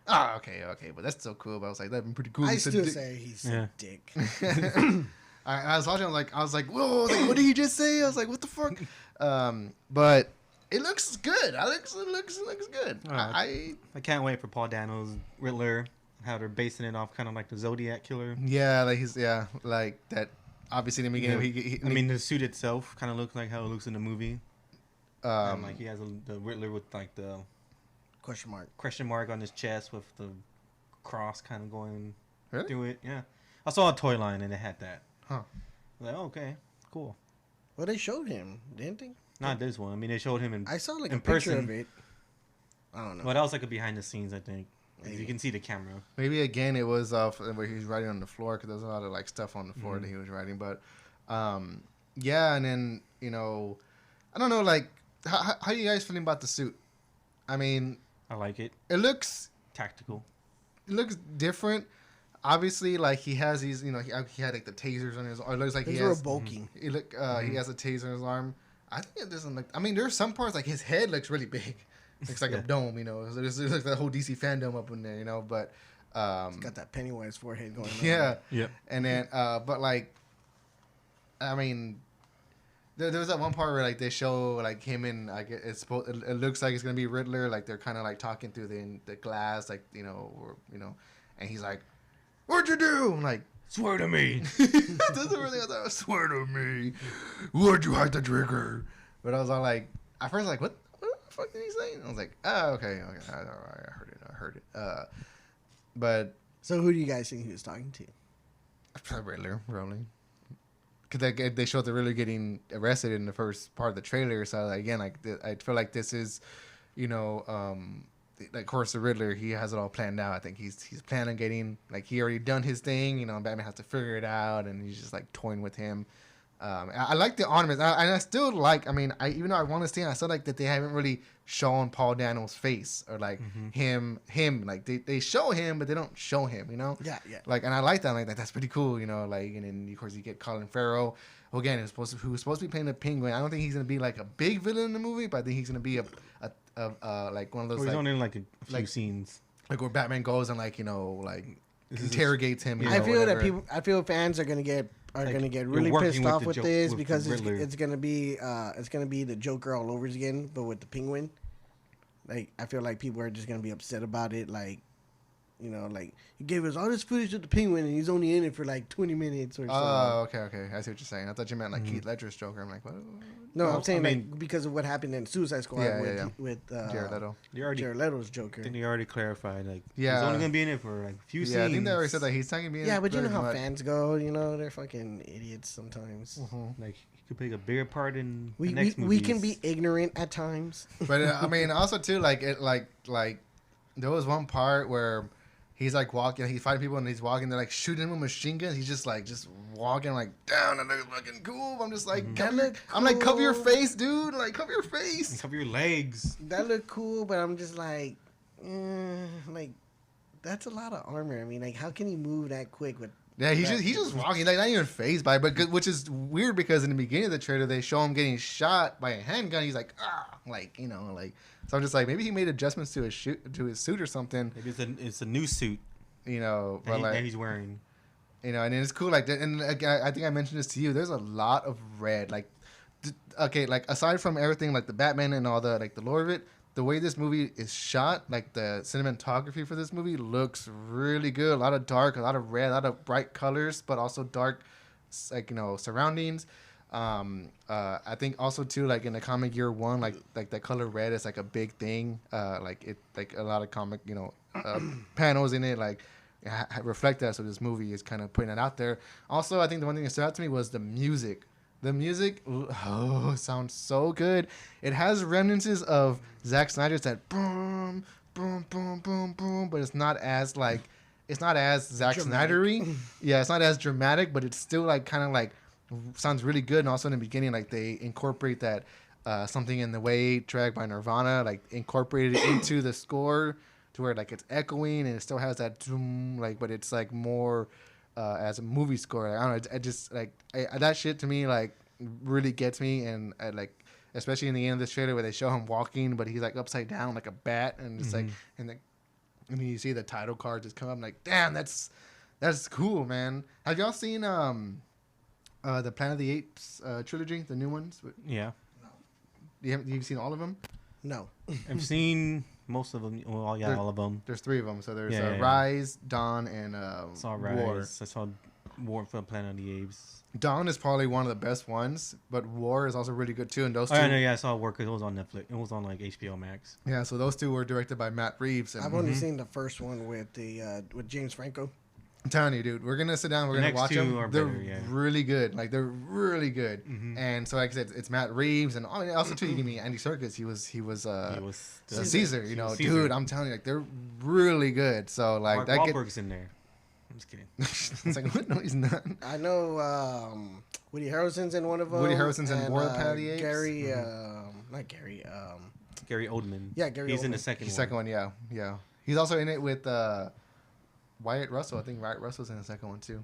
okay, but that's still cool. But I was like, that'd been pretty cool. I still say he said dick. I was watching, I was like, whoa, what did he just say? I was like, what the fuck? But. It looks good. It looks good. I can't wait for Paul Dano's Riddler. How they're basing it off kind of like the Zodiac killer. Yeah, that. Obviously, in the beginning, the suit itself kind of looks like how it looks in the movie. And he has the Riddler with the question mark on his chest with the cross kind of going through it. Yeah, I saw a toy line and it had that. Huh? Okay, cool. Well, they showed him, didn't they? Not this one. They showed him I saw in a picture of it. I don't know. Well, that was a behind the scenes, I think. You can see the camera. Maybe again it was where he was writing on the floor, because there's a lot of stuff on the floor that he was writing. But yeah, and then I don't know, how you guys feeling about the suit? I mean, I like it. It looks tactical. It looks different. Obviously, he has these, he had the tasers on his arm. It looks like he has bulky. He has a taser on his arm. I think it doesn't look. I mean, there's some parts his head looks really big. Looks like a dome, So there's like that whole DC fandom up in there, But it's got that Pennywise forehead going on. Yeah. And then, but I mean, there was that one part where they show him in it looks like it's gonna be Riddler. They're kind of talking through the glass, and he's like, "What'd you do?" I'm like, "Swear to me." Doesn't really swear to me. Why'd you hide the trigger? But I was all like, at first, what the fuck did he say? And I was like, oh, okay, I heard it. But so who do you guys think he was talking to? Probably Riddler, probably. Because they showed the Riddler getting arrested in the first part of the trailer. So again, I feel like this is, of course, the Riddler, he has it all planned out. I think he's planning on getting, he already done his thing. Batman has to figure it out, and he's just toying with him. I like the ornaments, and I still like. I mean, even though I want to see, I still like that they haven't really shown Paul Dano's face or like him. Like they show him, but they don't show him. You know? Yeah. Like, and I like that. Like that's pretty cool. You know, like, and then of course you get Colin Farrell, who again is who was supposed to be playing the Penguin. I don't think he's gonna be like a big villain in the movie, but I think he's gonna be a like one of those. He's like, only in like a few scenes. Like where Batman goes and like interrogates him. I feel that I feel fans are gonna get really pissed off with this because it's gonna be the Joker all over again, but with the Penguin. Like I feel like people are just gonna be upset about it. Like, you know, like he gave us all this footage of the Penguin and he's only in it for like 20 minutes or something. Oh, okay. I see what you're saying. I thought you meant like Heath Ledger's Joker. I'm like, what? No, I'm saying like because of what happened in Suicide Squad with Jared Leto. Jared Leto's Joker. I think they already clarified like he's Yeah. only gonna be in it for like a few scenes. Yeah, I think they already said that he's not gonna be in it. Yeah, but you know how much. fans go. You know, they're fucking idiots sometimes. Like he could play a bigger part in We the next movies. we can be ignorant at times. But I mean, also too, like it, like there was one part where he's like walking, he's fighting people, and he's walking. They're like shooting him with machine guns. He's just walking like down, and they're fucking cool. I'm just like, I'm like, cover your face, dude. Like, cover your face. And cover your legs. That looked cool, but I'm just like, that's a lot of armor. I mean, like, how can he move that quick with? Yeah, he's just walking, like not even phased by it, but which is weird because in the beginning of the trailer they show him getting shot by a handgun. He's like, like, you know, like. So I'm just like, maybe he made adjustments to his suit or something. Maybe it's a new suit, you know, but that he's wearing. You know, and it's cool. Like, and I think I mentioned this to you. There's a lot of red. Like, okay, like aside from everything, like the Batman and all the like the lore of it, the way this movie is shot, like the cinematography for this movie looks really good. A lot of dark, a lot of red, a lot of bright colors, but also dark, like, you know, surroundings. I think also too, like in the comic year one, like that color red is like a big thing. Like a lot of comic, you know, panels in it like reflect that. So this movie is kind of putting it out there. Also, I think the one thing that stood out to me was the music. The music, sounds so good. It has remnants of Zack Snyder's that boom, boom, boom, boom, boom, but it's not as Zack Snyder-y. Yeah, it's not as dramatic, but it's still like kind of like sounds really good. And also in the beginning, like they incorporate that Something in the Way track by Nirvana, like incorporated it into the score to where like it's echoing and it still has that like, but it's like more as a movie score. Like, I don't know. I just like that shit to me like really gets me, and I, like especially in the end of this trailer where they show him walking, but he's like upside down like a bat, and it's like and then you see the title card just come up. I'm like, damn, that's cool, man. Have y'all seen the Planet of the Apes trilogy, the new ones? Yeah. You've seen all of them? No. I've seen most of them. Well, yeah, all of them. There's 3 of them. So there's Yeah. Rise, Dawn, and I saw Rise. War. I saw War for Planet of the Apes. Dawn is probably one of the best ones, but War is also really good too. And those two, I saw War because it was on Netflix. It was on like HBO Max. Yeah, so those 2 were directed by Matt Reeves. And I've only seen the first one with James Franco. I'm telling you, dude, we're gonna sit down. We're gonna watch them. They're better, really good. Like they're really good. And so, like I said, it's Matt Reeves, and also too, you give me Andy Serkis. He was Caesar. You know, Caesar. dude, I'm telling you, like they're really good. So like Mark Wahlberg's in there. I'm just kidding. It's like, what? No, he's not. I know Woody Harrelson's in one of them. Woody Harrelson's in War of the Planet of the Apes. Gary, not Gary. Gary Oldman. Yeah, Gary. He's Oldman. in the second one. The second one, yeah. He's also in it with Wyatt Russell. I think Wyatt Russell's in the second one too.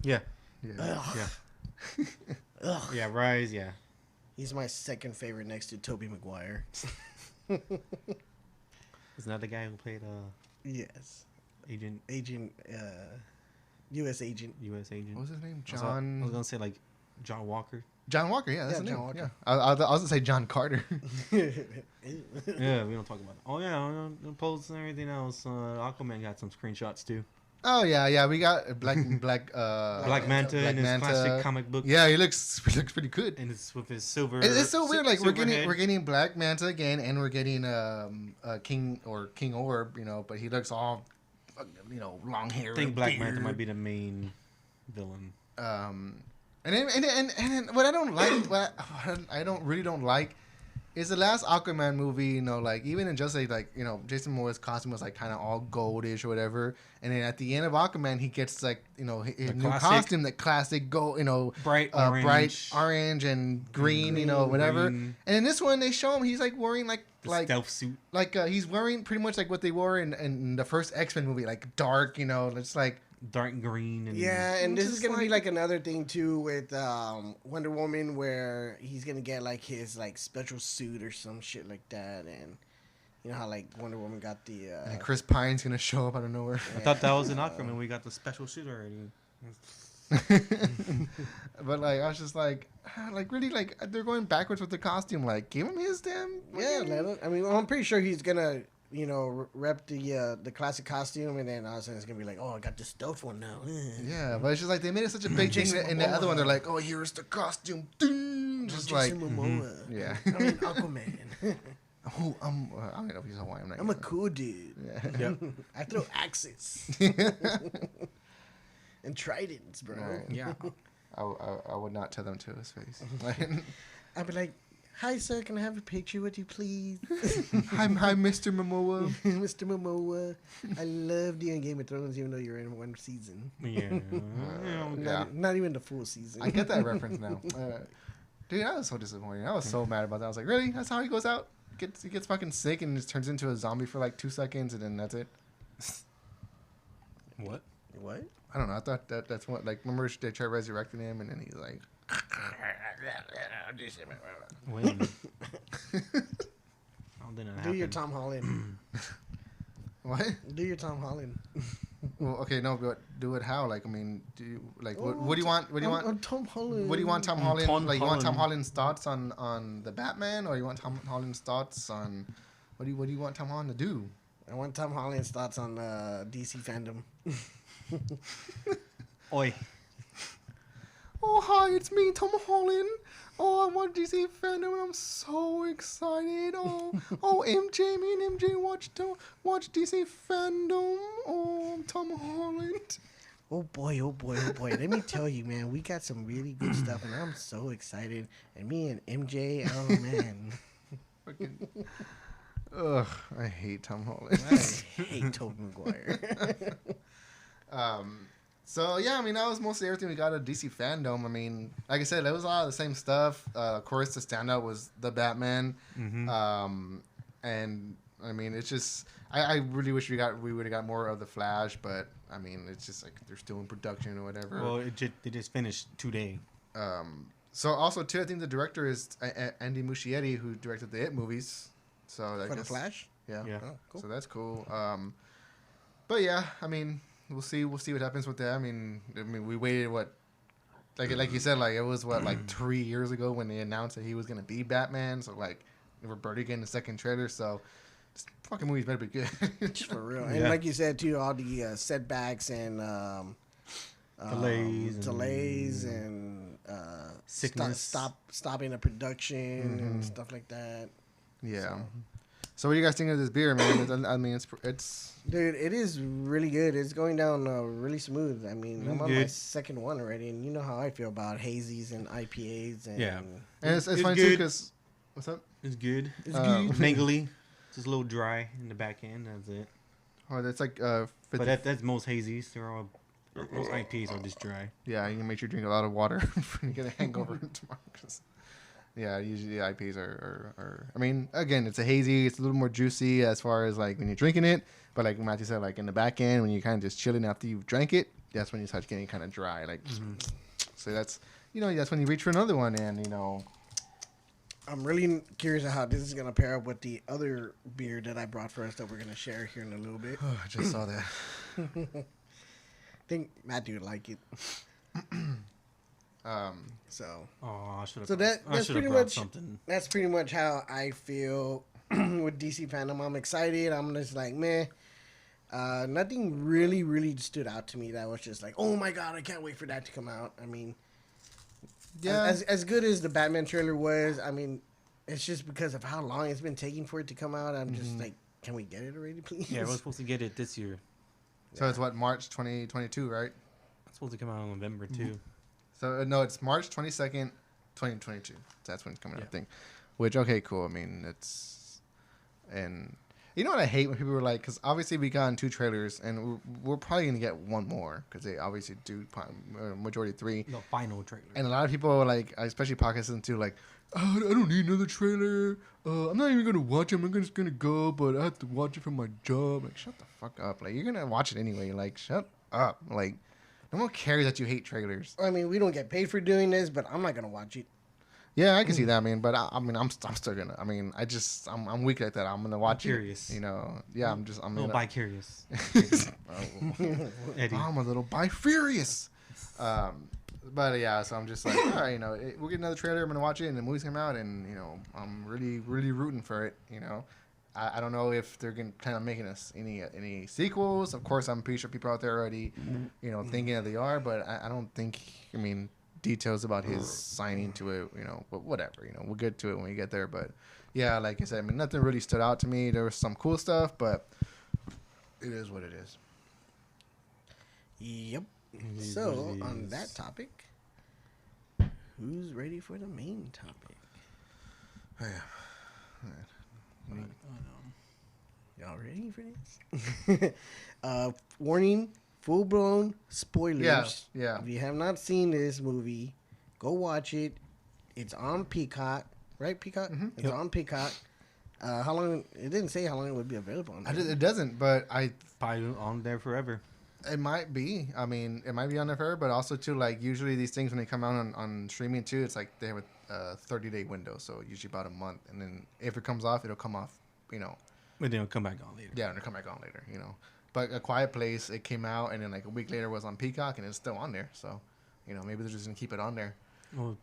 Yeah. Yeah. Yeah, Rise, yeah. He's my second favorite next to Tobey Maguire. Isn't that the guy who played Yes. Agent? U.S. agent. U.S. agent. What was his name? I was gonna say like John Walker. John Walker, yeah, that's Yeah, the John name. Walker. Yeah. I was gonna say John Carter. Yeah, we don't talk about it. Oh yeah, the posts and everything else. Aquaman got some screenshots too. Oh yeah. We got Black Manta in his classic comic book. Yeah, he looks pretty good. And it's with his silver. It's so weird. Like we're head. getting Black Manta again, and we're getting King Orb. You know, but he looks all, you know, long hair. I think Black Manta might be the main villain. And then what I don't like, what I really don't like, is the last Aquaman movie, you know, like even in Justice League, like, you know, Jason Momoa's costume was like kind of all goldish or whatever, and then at the end of Aquaman, he gets like, you know, his new costume, the classic gold, you know, bright orange and green, you know, whatever. Green. And in this one, they show him he's like wearing like stealth suit, like he's wearing pretty much like what they wore in the first X-Men movie, like dark, you know, it's like. Dark green. And and this is going to be like another thing too with Wonder Woman where he's going to get like his like special suit or some shit like that. And you know how like Wonder Woman got the... and Chris Pine's going to show up out of nowhere. I thought that was an Aquaman. We got the special suit already. But like I was just like really like they're going backwards with the costume. Like give him his damn... I mean, I'm pretty sure he's going to... You know, rep the classic costume, and then all of a sudden it's gonna be like, oh, I got this stealth one now. Yeah, but it's just like they made it such a big thing. In the other one, they're like, oh, here's the costume. Ding! Just like, Momoa. Yeah. I mean, Aquaman. Oh, I don't know if he's Hawaiian. I'm a cool dude. Yeah. I throw axes and tridents, bro. Right. Yeah. I would not tell them to his face. I'd be like, hi, sir, can I have a picture with you, please? Hi, Mr. Momoa. Mr. Momoa. I love you in Game of Thrones, even though you're in one season. Yeah. Not even the full season. I get that reference now. Dude, I was so disappointed. I was so mad about that. I was like, really? That's how he goes out? He gets fucking sick and just turns into a zombie for like 2 seconds, and then that's it? What? I don't know. I thought that's what, like, remember they tried resurrecting him, and then he's like... When? Do your Tom Holland. What? Do your Tom Holland. Well, okay, no, but do it how? Like, I mean, do you like what do you want? What do you want? Tom Holland. What do you want Tom Holland? Like, you want Tom Holland's thoughts on the Batman, or you want Tom Holland's thoughts on what do you want Tom Holland to do? I want Tom Holland's thoughts on DC fandom. Oi. Oh, hi, it's me, Tom Holland. Oh, I want DC fandom, and I'm so excited. Oh, MJ, me and MJ watch DC fandom. Oh, Tom Holland. Oh boy. Let me tell you, man, we got some really good stuff, and I'm so excited. And me and MJ, oh man. Fucking. Ugh, I hate Tom Holland. I hate Tobey Maguire. So yeah, I mean that was mostly everything we got at DC fandom. I mean, like I said, it was a lot of the same stuff. Of course, the standout was the Batman. Mm-hmm. And I mean, it's just I really wish we would have got more of the Flash, but I mean, it's just like they're still in production or whatever. Well, they just finished today. So also too, I think the director is Andy Muschietti, who directed the It movies. So I guess, the Flash. Yeah. Oh, cool. So that's cool. But yeah, I mean. We'll see what happens with that. I mean, we waited like you said, like it was like 3 years ago when they announced that he was gonna be Batman. So like we're barely getting the second trailer. So this fucking movie's better be good. For real. And like you said too, all the setbacks and delays and sickness, stopping the production and stuff like that. Yeah. So what do you guys think of this beer, man? I mean, it's dude, it is really good. It's going down really smooth. I mean, I'm on my second one already, and you know how I feel about hazies and IPAs. And and it's funny too because what's up? It's good. It's good. Mangly, just a little dry in the back end. That's it. Oh, that's like but that's most hazies. They're all most IPAs are just dry. Yeah, you can make sure you drink a lot of water when you get a hangover tomorrow. Yeah, usually the IPAs are. I mean, again, it's a hazy. It's a little more juicy as far as like when you're drinking it. But like Matthew said, like in the back end, when you're kind of just chilling after you've drank it, that's when you start getting kind of dry. Like, so that's that's when you reach for another one, and I'm really curious of how this is gonna pair up with the other beer that I brought for us that we're gonna share here in a little bit. Oh, I just saw that. I think Matthew would like it. That's pretty much something. That's pretty much how I feel with DC fandom. I'm excited. I'm just like, meh. Nothing really stood out to me that was just like, oh my god, I can't wait for that to come out. I mean, yeah, as good as the Batman trailer was, I mean, it's just because of how long it's been taking for it to come out. I'm just like, can we get it already, please? Yeah, we're supposed to get it this year. So it's what, March 2022, right? It's supposed to come out in November too. So no, it's March 22nd, 2022. That's when it's coming out, I think. Which okay, cool. I mean, and you know what I hate when people are like, because obviously we got 2 trailers, and we're probably gonna get one more because they obviously do majority 3. The final trailer. And a lot of people are like, especially podcasters too, like, oh, I don't need another trailer. I'm not even gonna watch it. I'm just gonna go, but I have to watch it for my job. Like, shut the fuck up. Like, you're gonna watch it anyway. Like, shut up. Like, no one cares that you hate trailers. I mean, we don't get paid for doing this, but I'm not gonna watch it. Yeah, I can see that, man. But I mean, I'm still gonna. I mean, I'm weak like that. I'm gonna watch curious. it. You know, yeah. I'm a little bi-curious. Eddie. I'm a little bi-furious. But yeah, so I'm just like, all right, you know, we'll get another trailer. I'm gonna watch it, and the movie's come out, and you know, I'm really, really rooting for it. You know, I don't know if they're gonna plan on making us any sequels. Of course, I'm pretty sure people out there already, you know, thinking that they are, but I don't think. I mean, details about his signing to it, you know, but whatever, you know, we'll get to it when we get there. But yeah, like I said, I mean, nothing really stood out to me. There was some cool stuff, but it is what it is. Yep. So on that topic, who's ready for the main topic? Oh, yeah. Y'all ready for this? Warning. Full-blown spoilers. Yeah. If you have not seen this movie, go watch it. It's on Peacock, right? Peacock. Mm-hmm. It's on Peacock. How long? It didn't say how long it would be available on there. It doesn't, but Probably on there forever. It might be. I mean, it might be on there forever, but also too, like, usually these things when they come out on streaming too, it's like they have a 30-day window, so usually about a month, and then if it comes off, it'll come off, you know. But then it'll come back on later. Yeah, it'll come back on later, you know. But A Quiet Place, it came out, and then like a week later it was on Peacock, and it's still on there. So, you know, maybe they're just gonna keep it on there. Well,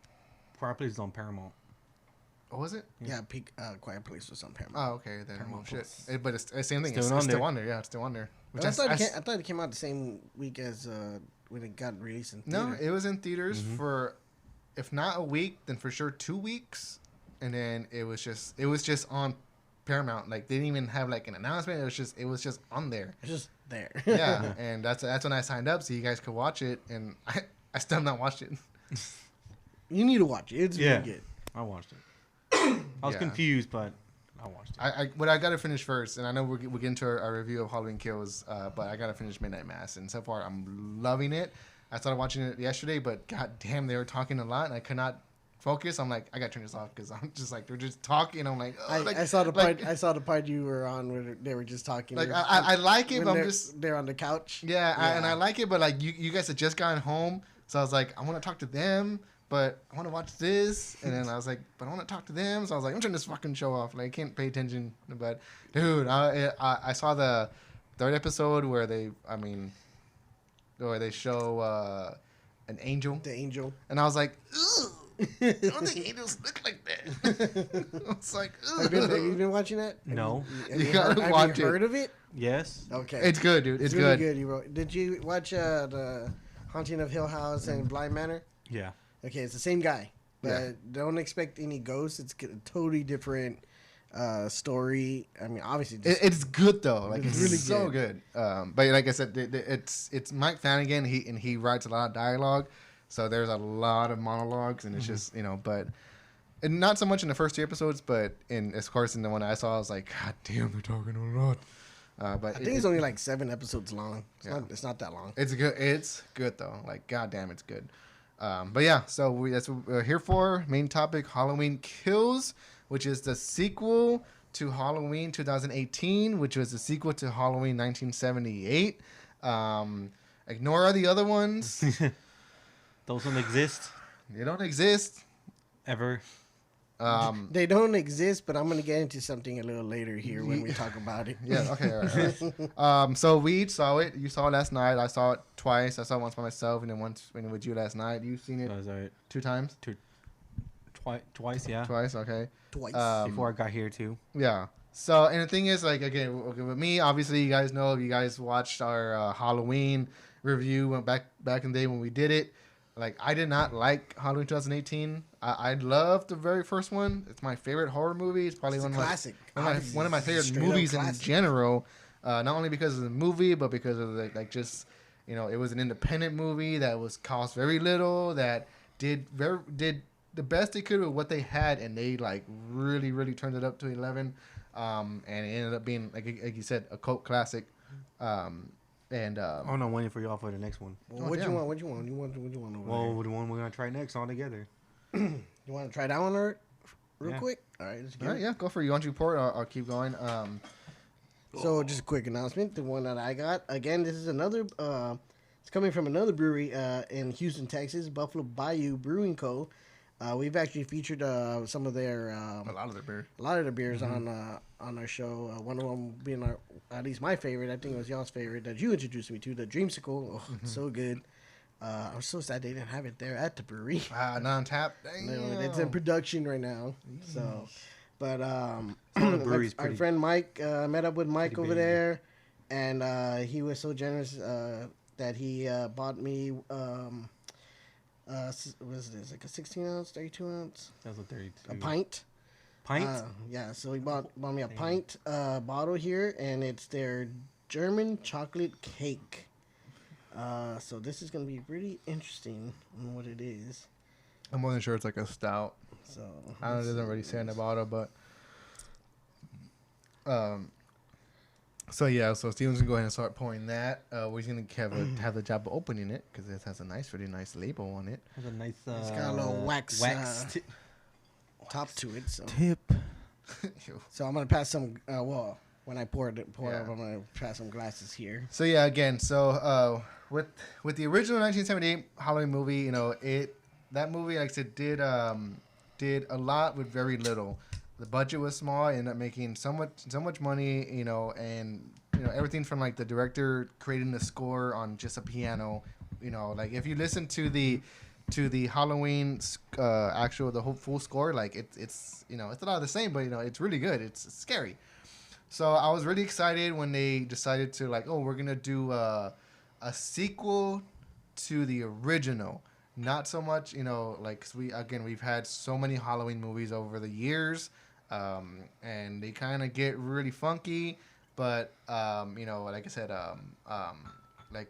Quiet Place is on Paramount. Oh, was it? Yeah, Quiet Place was on Paramount. Oh, okay. Then Paramount shit. Plus. But it's the same thing. Still It's still on there. Yeah, it's still on there. Which I thought it came out the same week as when it got released in theater. No, it was in theaters for, if not a week, then for sure 2 weeks, and then it was just on Paramount. Like, they didn't even have like an announcement. It was just on there. It's just there. Yeah, and that's when I signed up so you guys could watch it, and I still have not watched it. You need to watch it. It's really good. I watched it. I was confused, but I watched it. I got to finish first, and I know we'll get into our review of Halloween Kills, but I got to finish Midnight Mass, and so far I'm loving it. I started watching it yesterday, but god damn, they were talking a lot, and I could not focus. I'm like, I gotta turn this off because I'm just like, they're just talking. I'm like, oh, I saw the part. I saw the part you were on where they were just talking. Like, I like it, but they're on the couch. Yeah, and I like it, but like you guys had just gotten home, so I was like, I want to talk to them, but I want to watch this, and then I was like, but I want to talk to them, so I was like, I'm turning this fucking show off. Like, I can't pay attention. But dude, I saw the third episode where they show an angel. The angel. And I was like, ugh. I don't think angels look like that. I was like, ugh. Have you been watching that? No. Have you heard of it? Yes. Okay. It's good, dude. It's really good. Did you watch the Haunting of Hill House and Blind Manor? Yeah. Okay, it's the same guy. But Yeah. don't expect any ghosts. It's a totally different story. I mean, obviously. It's good though. Like, it's really really so good. But like I said, it's Mike Flanagan. He writes a lot of dialogue, so there's a lot of monologues, and it's just but and not so much in the first 2 episodes, but of course in the one I saw, I was like, God damn, they're talking a lot. But I think it's only like 7 episodes long. It's not that long. It's good. It's good though. Like, God damn, it's good. But yeah, so that's what we're here for. Main topic: Halloween Kills, which is the sequel to Halloween 2018, which was the sequel to Halloween 1978. Ignore the other ones. Those don't exist They don't exist. ever. They don't exist, but I'm going to get into something a little later here when we talk about it. Yeah, okay, all right. So we each saw it. You saw it last night. I saw it twice. I saw it once by myself, and then once with you last night. You've seen it That was all right. 2 times? Twice, yeah. Twice, okay. Twice. Before I got here too. Yeah. So, and the thing is, like, again, with me, obviously, you guys know, if you guys watched our Halloween review back in the day when we did it. Like, I did not like Halloween 2018. I loved the very first one. It's my favorite horror movie. It's probably It's one a of classic. one of my favorite Straight up movies in classic. general. Not only because of the movie, but because of just, it was an independent movie that cost very little, that did the best they could with what they had, and they like really, really turned it up to 11. And it ended up being like you said, a cult classic. I'm waiting for y'all for the next one. Well, what you want? What you want? What you want over Well, the one we're gonna try next all together. there? You want to try that one real quick? All right, let's get it. Yeah, go for it. You want to pour it? I'll keep going. So just a quick announcement. The one that I got, again, this is another, it's coming from another brewery in Houston, Texas, Buffalo Bayou Brewing Co. We've actually featured some of their, a lot of their beers on our show. One of them being at least my favorite. I think it was y'all's favorite that you introduced me to, the Dreamsicle. Oh, it's so good. I'm so sad they didn't have it there at the brewery. Non tap. No, it's in production right now. So, but our friend Mike met up with Mike over there, and he was so generous that he bought me. What is this? Like a 16 ounce, 32 ounce? That's a 32. A pint. Pint? Yeah. So he bought me a pint bottle here, and it's their German chocolate cake. So this is gonna be really interesting on what it is. I'm more than sure it's like a stout. So I don't know, it doesn't really say in the bottle, but so Steven's gonna go ahead and start pouring that. We're gonna have the job of opening it because it has a really nice label on it. Has a nice. It's got a little wax top to it. So tip. So I'm gonna pass some. When I pour it up, I'm gonna pass some glasses here. So yeah, again, with the original 1978 Halloween movie, that movie, like I said, did a lot with very little. The budget was small, ended up making so much money, and everything from like the director creating the score on just a piano, like if you listen to the Halloween the whole full score, like it's a lot of the same, but it's really good. It's scary. So I was really excited when they decided to we're gonna do a sequel to the original. Not so much, cause we've had so many Halloween movies over the years, and they kind of get really funky. But like I said,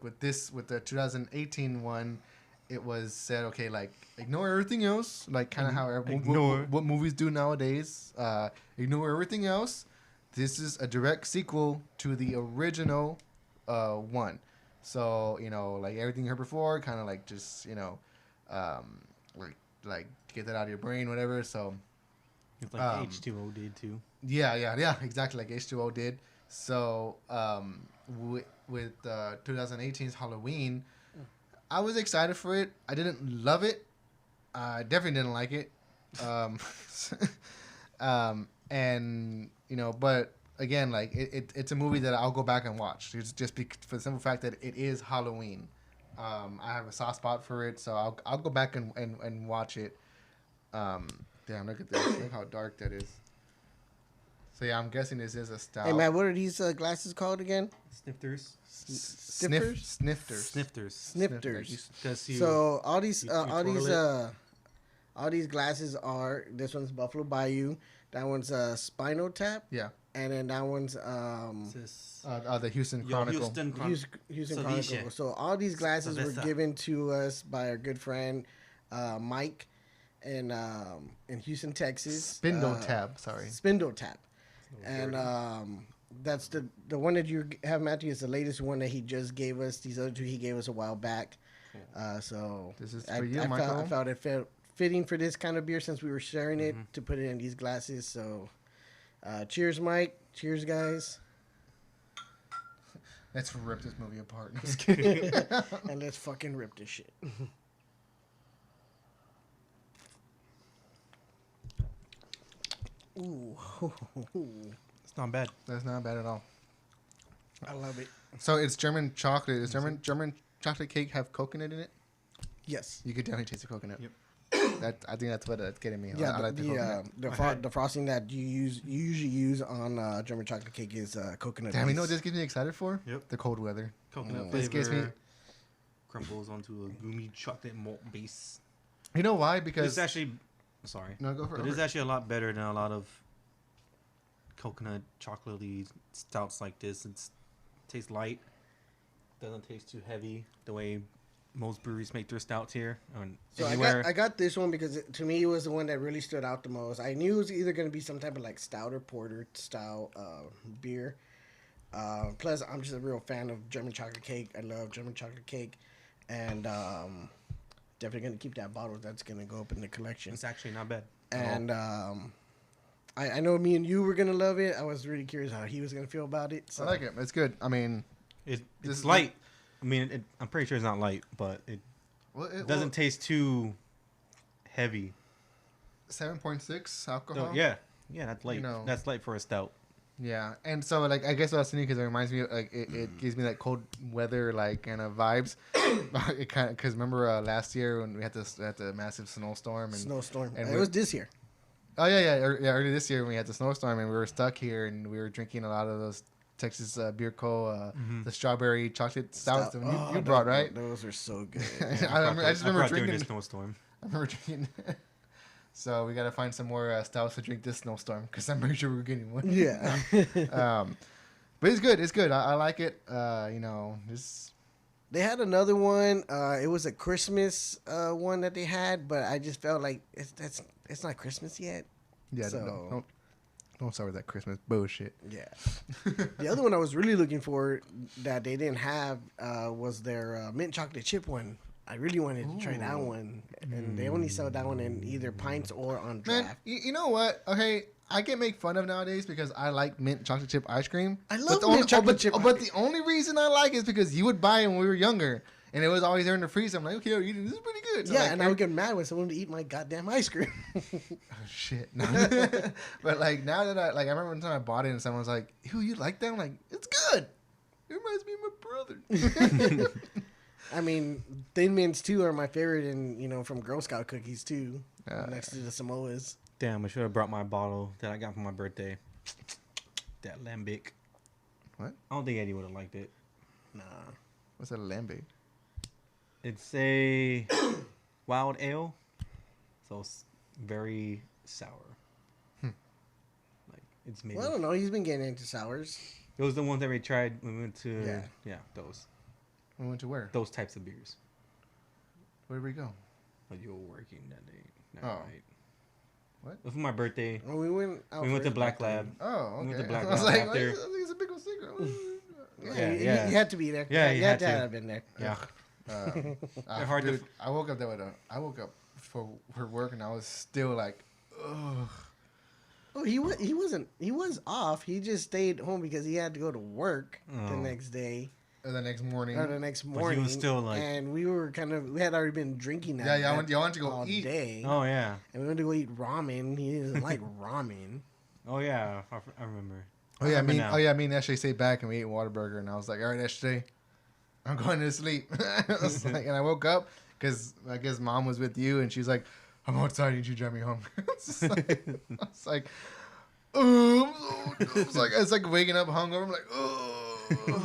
with the 2018 one, it was said, okay, ignore everything else, kind of how what movies do nowadays. Ignore everything else. This is a direct sequel to the original one. So, everything you heard before, kind of just, get that out of your brain, whatever. So, it's like H2O did too. Yeah, exactly, like H2O did. So, with 2018's Halloween, I was excited for it. I didn't love it. I definitely didn't like it. And but again, it's a movie that I'll go back and watch. It's just for the simple fact that it is Halloween. I have a soft spot for it, so I'll go back and watch it. Damn, look at this! Look how dark that is. So yeah, I'm guessing this is a stout. Hey man, what are these glasses called again? Snifters. Snifters. So all these glasses are. This one's Buffalo Bayou. That one's Spinal Tap. Yeah. And then that one's the Houston Chronicle. Houston Chronicle. So all these glasses were given to us by our good friend Mike in Houston, Texas. Spindle Tap. And that's the one that you have, Matthew, is the latest one that he just gave us. These other two he gave us a while back. So this is for you, Michael. I felt it fitting for this kind of beer since we were sharing it to put it in these glasses. So cheers, Mike. Cheers, guys. Let's rip this movie apart. I'm just kidding. And let's fucking rip this shit. Ooh. It's not bad. That's not bad at all. I love it. So it's German chocolate. Does German chocolate cake have coconut in it? Yes. You could definitely taste the coconut. Yep. I think that's what that's getting me. Yeah, I like the coconut. The frosting that you usually use on German chocolate cake is coconut. Damn, you know what this gets me excited for? Yep. The cold weather. Coconut This flavor gets me. crumbles onto a gooey chocolate malt base. You know why? Because It's actually, sorry. No, go for it. But it's actually a lot better than a lot of coconut chocolatey stouts like this. Tastes light. Doesn't taste too heavy the way most breweries make their stouts here. So I got this one because to me it was the one that really stood out the most. I knew it was either going to be some type of like stout or porter style beer. Plus, I'm just a real fan of German chocolate cake. I love German chocolate cake, and definitely going to keep that bottle. That's going to go up in the collection. It's actually not bad. And I know me and you were going to love it. I was really curious how he was going to feel about it. So. I like it. It's good. I mean, it's light. I mean, I'm pretty sure it's not light, but it doesn't taste too heavy. 7.6 alcohol. So, yeah, that's light. That's light for a stout. Yeah, and so like I guess what I was thinking because it reminds me of, like it gives me like cold weather like kind of vibes. It kind of because remember last year when we had the massive snowstorm and it was this year. Oh yeah, early this year when we had the snowstorm and we were stuck here and we were drinking a lot of those Texas Beer Co. The strawberry chocolate stouts that you brought, right? Those are so good. I just remember drinking this snowstorm. I remember drinking. So we got to find some more stouts to drink this snowstorm because I'm pretty sure we're getting one. Yeah. But it's good. It's good. I like it. They had another one. It was a Christmas one that they had, but I just felt like it's not Christmas yet. Yeah. So. Don't start with that Christmas bullshit. Yeah. The other one I was really looking for that they didn't have was their mint chocolate chip one. I really wanted to try that one, and they only sell that one in either pints or on draft. Man, you know what? Okay, I get made fun of nowadays because I like mint chocolate chip ice cream. I love mint chocolate chip. But the only reason I like it is because you would buy it when we were younger, and it was always there in the freezer. I'm like, okay, this is pretty good. So yeah, like, and I would get mad when someone would eat my goddamn ice cream. Oh shit! But like now that I remember one time I bought it and someone was like, "Ew, you like that?" I'm like, "It's good. It reminds me of my brother." I mean, Thin Mints too are my favorite, and from Girl Scout cookies too, next to the Samoas. Damn, I should have brought my bottle that I got for my birthday. That lambic. What? I don't think Eddie would have liked it. Nah. What's that lambic? It's a wild ale, so it's very sour. Like it's made. Well, I don't know. He's been getting into sours. It was the ones that we tried when we went to. Yeah, those. We went to where? Those types of beers. Where did we go? Oh, you were working that day. Right. What? It was for my birthday. Well, we went to Black Lab. Oh, okay. We went to Black I was Lab like, after. I think it's a big old secret. Yeah. You had to be there. Yeah, you had to have been there. Yeah. I woke up for work and I was still like, ugh. Oh, he was off. He just stayed home because he had to go to work the next day. Or the next morning. But he was still like, and we had already been drinking that. Yeah, I went to go all eat. Day. Oh yeah. And we went to go eat ramen. He doesn't like ramen. Oh yeah, I remember. Me and Ashley stayed back and we ate Whataburger and I was like, all right, Ashley, I'm going to sleep. And I woke up because I guess Mom was with you and she was like, I'm outside. Did you drive me home? I was like, it's like waking up hungover. I'm like, oh.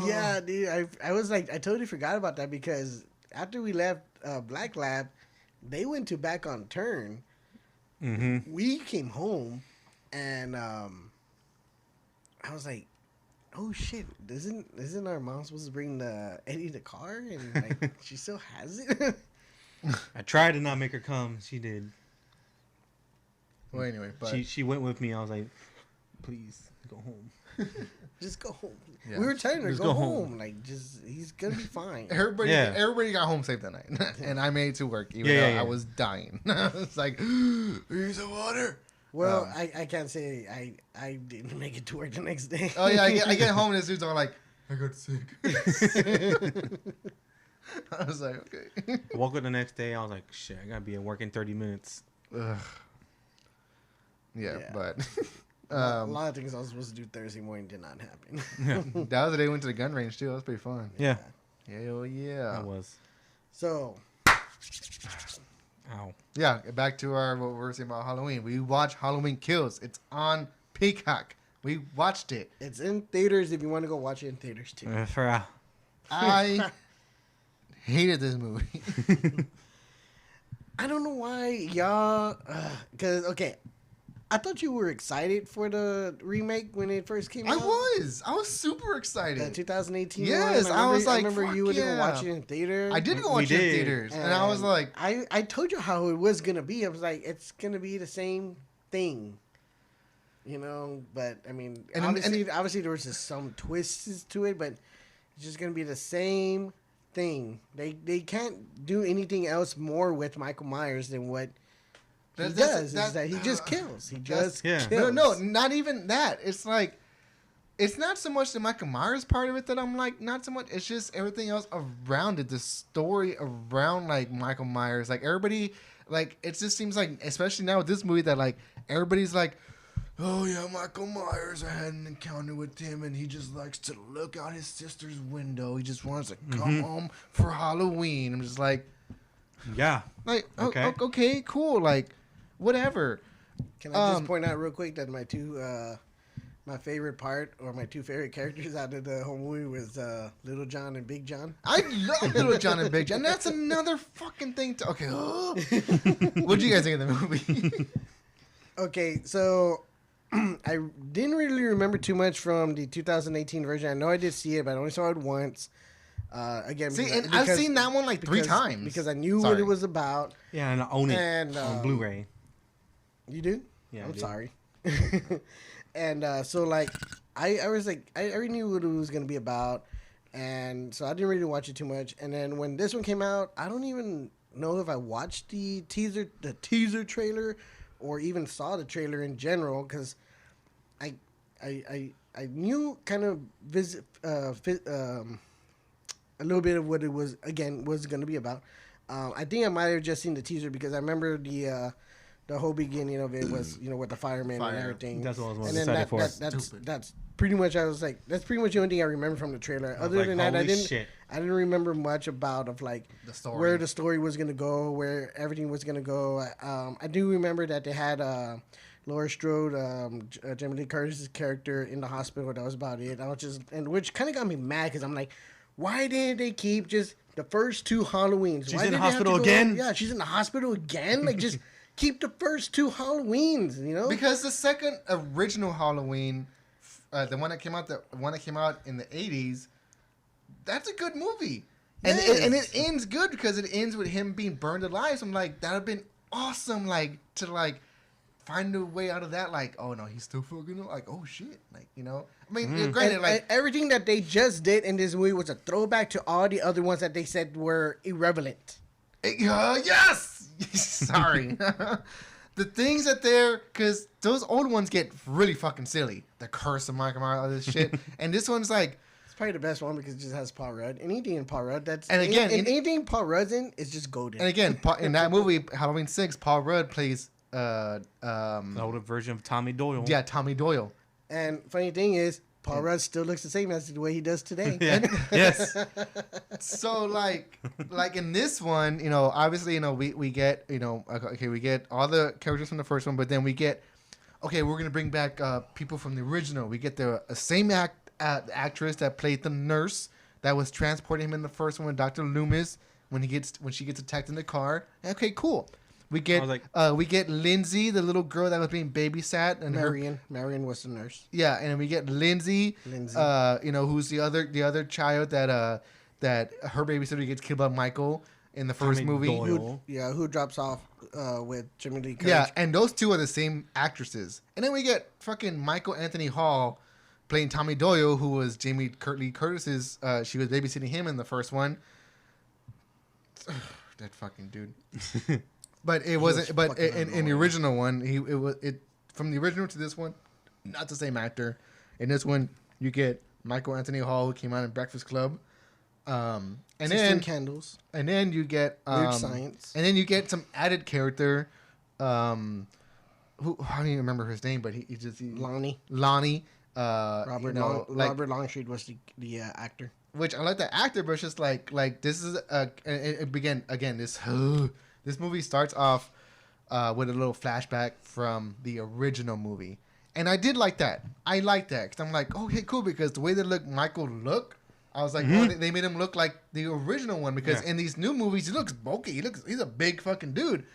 Yeah, dude. I was like, I totally forgot about that because after we left Black Lab, they went to Back on Turn. Mm-hmm. We came home, and I was like, "Oh shit! Isn't our mom supposed to bring Eddie the car?" And like, she still has it. I tried to not make her come. She did. Well, anyway, but she went with me. I was like, "Please go home." Just go home. Yeah. We were telling her, Just go go home. home. Like, he's gonna be fine. Everybody got home safe that night, and I made it to work even though I was dying. It's like, here's some water. Well, I can't say I didn't make it to work the next day. Oh yeah, I get home and this dude's all like, I got sick. I was like, okay. I woke up the next day. I was like, shit, I gotta be at work in 30 minutes. Ugh. Yeah, but. A lot of things I was supposed to do Thursday morning did not happen. That was the day we went to the gun range too. That was pretty fun. Yeah. Hell yeah. That was. So. Ow. Yeah, back to what we were saying about Halloween. We watched Halloween Kills. It's on Peacock. We watched it. It's in theaters if you want to go watch it in theaters too. I hated this movie. I don't know why y'all. Because, okay. I thought you were excited for the remake when it first came out. I was super excited. The 2018 Yes, one. I was like, I remember fuck you would yeah. go watch it in theater. I did go watch it in theaters, and I was like, I told you how it was gonna be. I was like, it's gonna be the same thing, you know. But I mean, obviously there was just some twists to it, but it's just gonna be the same thing. They can't do anything else more with Michael Myers than what. He just kills. He just kills. No, not even that. It's like, it's not so much the Michael Myers part of it that I'm like, not so much. It's just everything else around it. The story around like Michael Myers. Like everybody, like it just seems like, especially now with this movie, that like everybody's like, oh yeah, Michael Myers. I had an encounter with him, and he just likes to look out his sister's window. He just wants to come home for Halloween. I'm just like, yeah, like okay, cool, like. Whatever. Can I just point out real quick that my favorite part or my two favorite characters out of the whole movie was Little John and Big John. I love Little John and Big John. That's another fucking thing. Okay. What'd you guys think of the movie? Okay, so I didn't really remember too much from the 2018 version. I know I did see it, but I only saw it once. Again, I've seen that one like 3 times because I knew what it was about. Yeah, and I own it on Blu-ray. You do? Yeah, I'm sorry. And so like I was like I already knew what it was gonna be about, and so I didn't really watch it too much. And then when this one came out, I don't even know if I watched the teaser trailer, or even saw the trailer in general, because I knew kind of a little bit of what it was going to be about. I think I might have just seen the teaser because I remember the whole beginning of it was, you know, with the fireman and everything. That's what I was most excited for. That's pretty much, I was like, that's pretty much the only thing I remember from the trailer. Other than that, I didn't remember much about like the story. Where the story was gonna go, where everything was gonna go. I do remember that they had Laura Strode, Jamie Lee Curtis's character in the hospital. That was about it. I was just, and which kind of got me mad because I'm like, why didn't they keep just the first 2 Halloweens? She's in the hospital again? Yeah, she's in the hospital again. Like, just keep the first 2 Halloweens, you know? Because the second original Halloween, the one that came out in the 80s, that's a good movie. And it ends good because it ends with him being burned alive. So I'm like, that would have been awesome, like, to, like, find a way out of that. Like, oh, no, he's still fucking, like, oh, shit. Like, you know? I mean, granted, like... And everything that they just did in this movie was a throwback to all the other ones that they said were irrelevant. Yes! Sorry. The things that because those old ones get really fucking silly. The Curse of Michael Myers, all this shit. And this one's like... It's probably the best one because it just has Paul Rudd. Anything in Paul Rudd, that's... And again... anything Paul Rudd's in is just golden. And again, in that movie, Halloween 6, Paul Rudd plays... the older version of Tommy Doyle. Yeah, Tommy Doyle. And funny thing is, Paul Rudd still looks the same as the way he does today. Yeah. Yes. So like in this one, you know, obviously, you know, we get, you know, okay, we get all the characters from the first one, but then we get, okay, we're gonna bring back people from the original. We get the same actress that played the nurse that was transporting him in the first one, Dr. Loomis, when she gets attacked in the car. Okay, cool. We get Lindsay, the little girl that was being babysat, and Marion was the nurse. Yeah, and we get Lindsay. You know, who's the other child that her babysitter gets killed by Michael in the first movie. Who drops off with Jimmy Lee Curtis. Yeah, and those two are the same actresses. And then we get fucking Michael Anthony Hall playing Tommy Doyle, who was Jamie Lee Curtis's. She was babysitting him in the first one. That fucking dude. But it wasn't. But in the original one, it from the original to this one, not the same actor. In this one, you get Michael Anthony Hall, who came out in Breakfast Club, and 16 then Candles, and then you get Weird Science, and then you get some added character. Who I don't even remember his name, but he Lonnie. Robert Longstreet was the actor. Which I like the actor, but it's just like this is it began again this movie starts off with a little flashback from the original movie. And I did like that. I like that. Because I'm like, okay, cool. Because the way they Michael look, I was like, oh, they made him look like the original one. Because in these new movies, he looks bulky. He's a big fucking dude.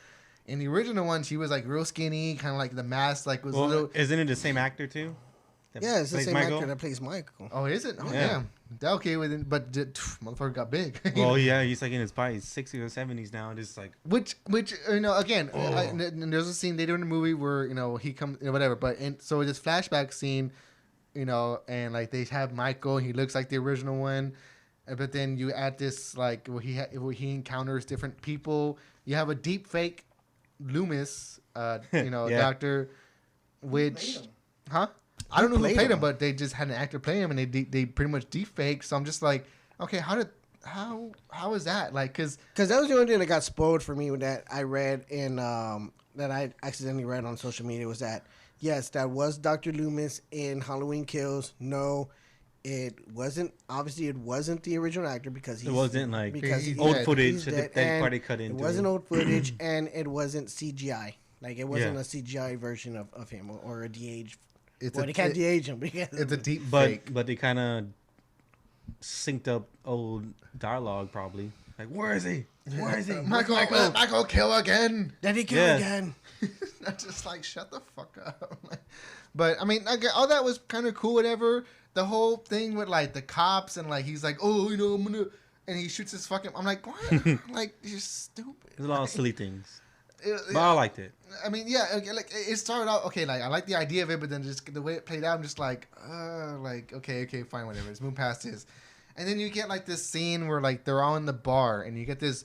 In the original one, she was like real skinny, kind of like the mask like was a little. Isn't it the same actor too? Yeah, it's the plays same Michael? actor that plays Michael. Oh, is it? Oh, Yeah. damn. That okay with it, but motherfucker got big. Well, yeah, he's like in his probably 60s or 70s now. Just like Which again, and there's a scene later in the movie where he comes, whatever. But so this flashback scene, and like they have Michael, he looks like the original one, but then you add this like where he encounters different people. You have a deep fake Loomis, doctor, which, huh? I don't know who played him, but they just had an actor play him, and they pretty much deepfake. So I'm just like, okay, how is that? Like, because that was the only thing that got spoiled for me that I read in that I accidentally read on social media was that yes, that was Dr. Loomis in Halloween Kills. No, it wasn't. Obviously, it wasn't the original actor because it wasn't like he's old dead. footage He's that dead, party cut into. It wasn't old footage, and it wasn't CGI. Like it wasn't Yeah. a CGI version of him or a de-age. it's Well, they can't de-age him because it's a deep But fake. but they kind of synced up old dialogue probably. Like, where is he? Where is he? Michael, Michael kill again. Did he kill Yeah. again? I'm just like, shut the fuck up. But I mean, all that was kind of cool, whatever. The whole thing with like the cops and like he's like, oh, I'm gonna, and he shoots his fucking. I'm like, what? Like, you're stupid. There's a lot of silly things, It- but I liked it. I mean, yeah, okay, like it started out okay. Like I like the idea of it, but then just the way it played out, I'm just like, okay, fine, whatever. Let's move past this. And then you get like this scene where like they're all in the bar, and you get this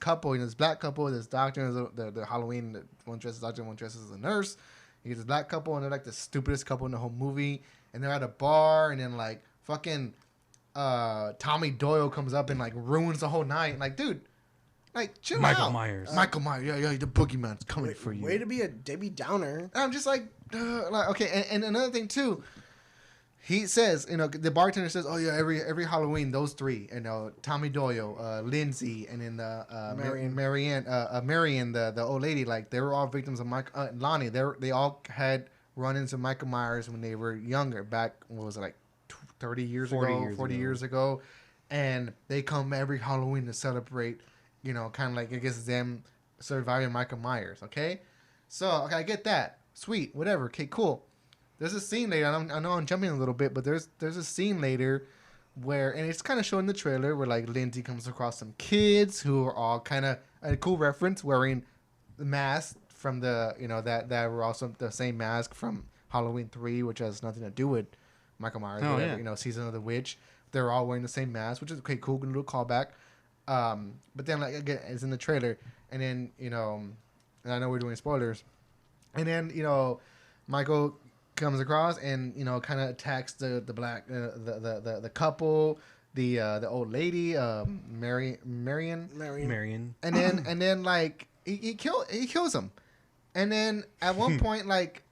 couple, this black couple, this doctor, and the Halloween, one dresses as a doctor, one dresses as a nurse. You get this black couple, and they're like the stupidest couple in the whole movie, and they're at a bar, and then like fucking Tommy Doyle comes up and like ruins the whole night. And, like, dude, like chill Michael out. Myers. Michael Myers, yeah, the boogeyman's coming for you. Way to be a Debbie Downer. And I'm just like okay. And another thing too, he says, the bartender says, oh yeah, every Halloween, those three, Tommy Doyle, Lindsay, and then Marianne, the old lady, like they were all victims of Lonnie. They all had run-ins with Michael Myers when they were younger, back, what was it, like 30 years 40 ago, years 40 ago. years ago, and they come every Halloween to celebrate, kind of like, I guess, them surviving Michael Myers, okay? So, okay, I get that. Sweet, whatever, okay, cool. There's a scene later, I know I'm jumping a little bit, but there's a scene later where, and it's kind of shown in the trailer, where, like, Lindsay comes across some kids who are all kind of, a cool reference, wearing the mask from the, that were also the same mask from Halloween 3, which has nothing to do with Michael Myers, Oh, whatever, yeah. Season of the Witch. They're all wearing the same mask, which is okay, cool, good little callback. But then, like, again, it's in the trailer, and then, and I know we're doing spoilers, and then, Michael comes across and, kind of attacks the black, the couple, the old lady, Marion, and then like he kills him, and then at one point, like,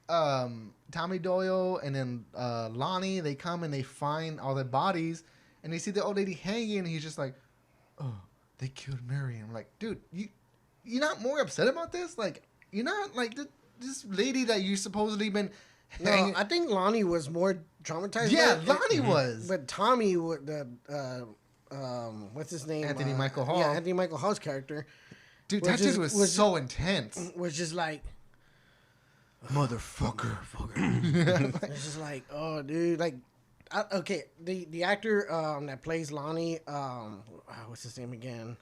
Tommy Doyle and then Lonnie, they come and they find all the bodies, and they see the old lady hanging, and he's just like, oh, they killed Marion. I'm like, dude, you're not more upset about this? Like, you're not like this lady that you supposedly been hanging. No, I think Lonnie was more traumatized. Yeah, by it. Lonnie was. But Tommy, what's his name? Anthony Michael Hall. Yeah, Anthony Michael Hall's character. Dude, that dude was so intense. Was just like, Motherfucker. it's just like, oh, dude, like, okay, the actor that plays Lonnie, what's his name again?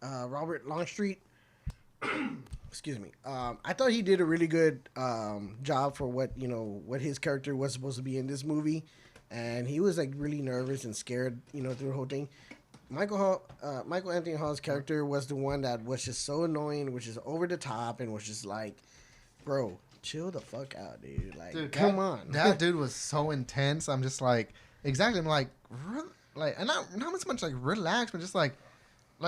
Robert Longstreet. Excuse me. I thought he did a really good job for what his character was supposed to be in this movie, and he was like really nervous and scared, through the whole thing. Michael Anthony Hall's character was the one that was just so annoying, which is over the top, and was just like, bro, chill the fuck out, dude. Like, Dude, come on. That dude was so intense. I'm just like, exactly. I'm like, and not so much like relax, but just like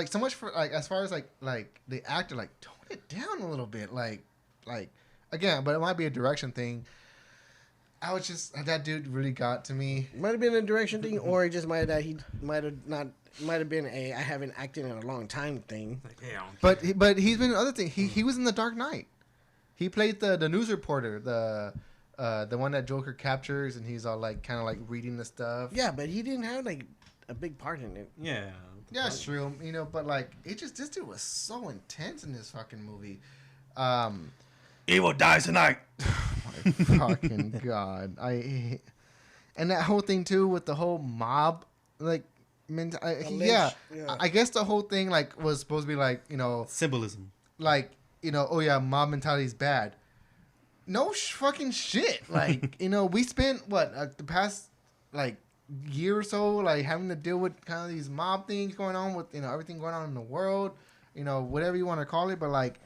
so much for like, as far as like the actor, like, tone it down a little bit, like again, but it might be a direction thing. I was just, that dude really got to me. Might have been a direction thing, or it just might have been a I haven't acted in a long time thing. But he's been in other things. He was in The Dark Knight. He played the news reporter, the one that Joker captures, and he's all like kind of like reading the stuff. Yeah, but he didn't have like a big part in it. Yeah. Yeah, it's true. But like, this dude was so intense in this fucking movie. Evil dies tonight. My fucking god, and that whole thing too with the whole mob, like, yeah. I guess the whole thing like was supposed to be like Symbolism. like oh yeah, mob mentality is bad. No fucking shit. Like we spent the past like year or so like having to deal with kind of these mob things going on with everything going on in the world, whatever you want to call it, but like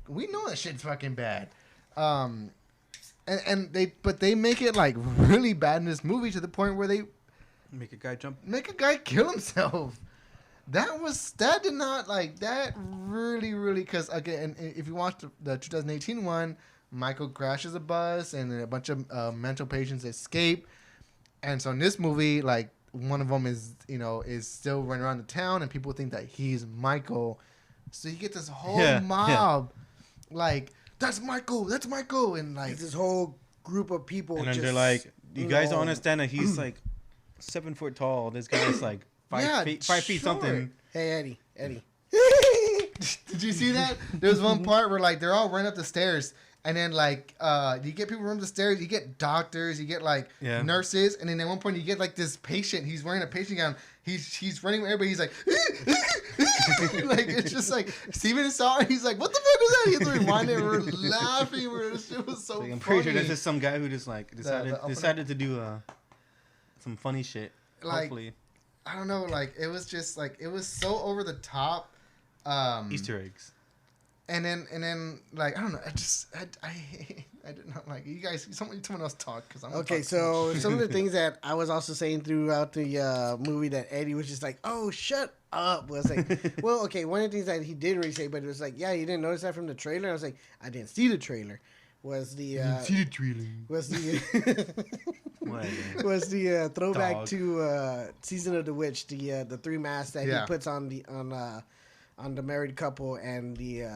we know that shit's fucking bad. And they make it like really bad in this movie to the point where they make a guy kill himself. That did not like that really because again, if you watch the 2018 one, Michael crashes a bus and then a bunch of mental patients escape, and so in this movie like one of them is still running around the town and people think that he's Michael, so you get this whole mob like. That's Michael, and like it's this whole group of people. And then they're like, "You guys don't understand that he's like 7 foot tall. This guy's like 5 feet something." Hey, Eddie. Did you see that? There was one part where like they're all running up the stairs, and then like you get people running up the stairs. You get doctors, you get like nurses, and then at one point you get like this patient. He's wearing a patient gown. He's running with everybody. He's like. Like it's just like Steven saw it. He's like, "What the fuck is that?" He had to rewind it. We're laughing. It was so. I'm pretty sure that's just some guy who just like decided to do some funny shit. Like, hopefully, I don't know. Like it was just like it was so over the top. Easter eggs. And then like I don't know. I did not like you guys. Someone else talk because I'm okay. So some of the things that I was also saying throughout the movie that Eddie was just like, "Oh, shut up," was like, well, okay. One of the things that he didn't really say, but it was like, yeah, you didn't notice that from the trailer. I was like, I didn't see the trailer. Was the was the throwback to Season of the Witch, the 3 masks that he puts on the married couple and the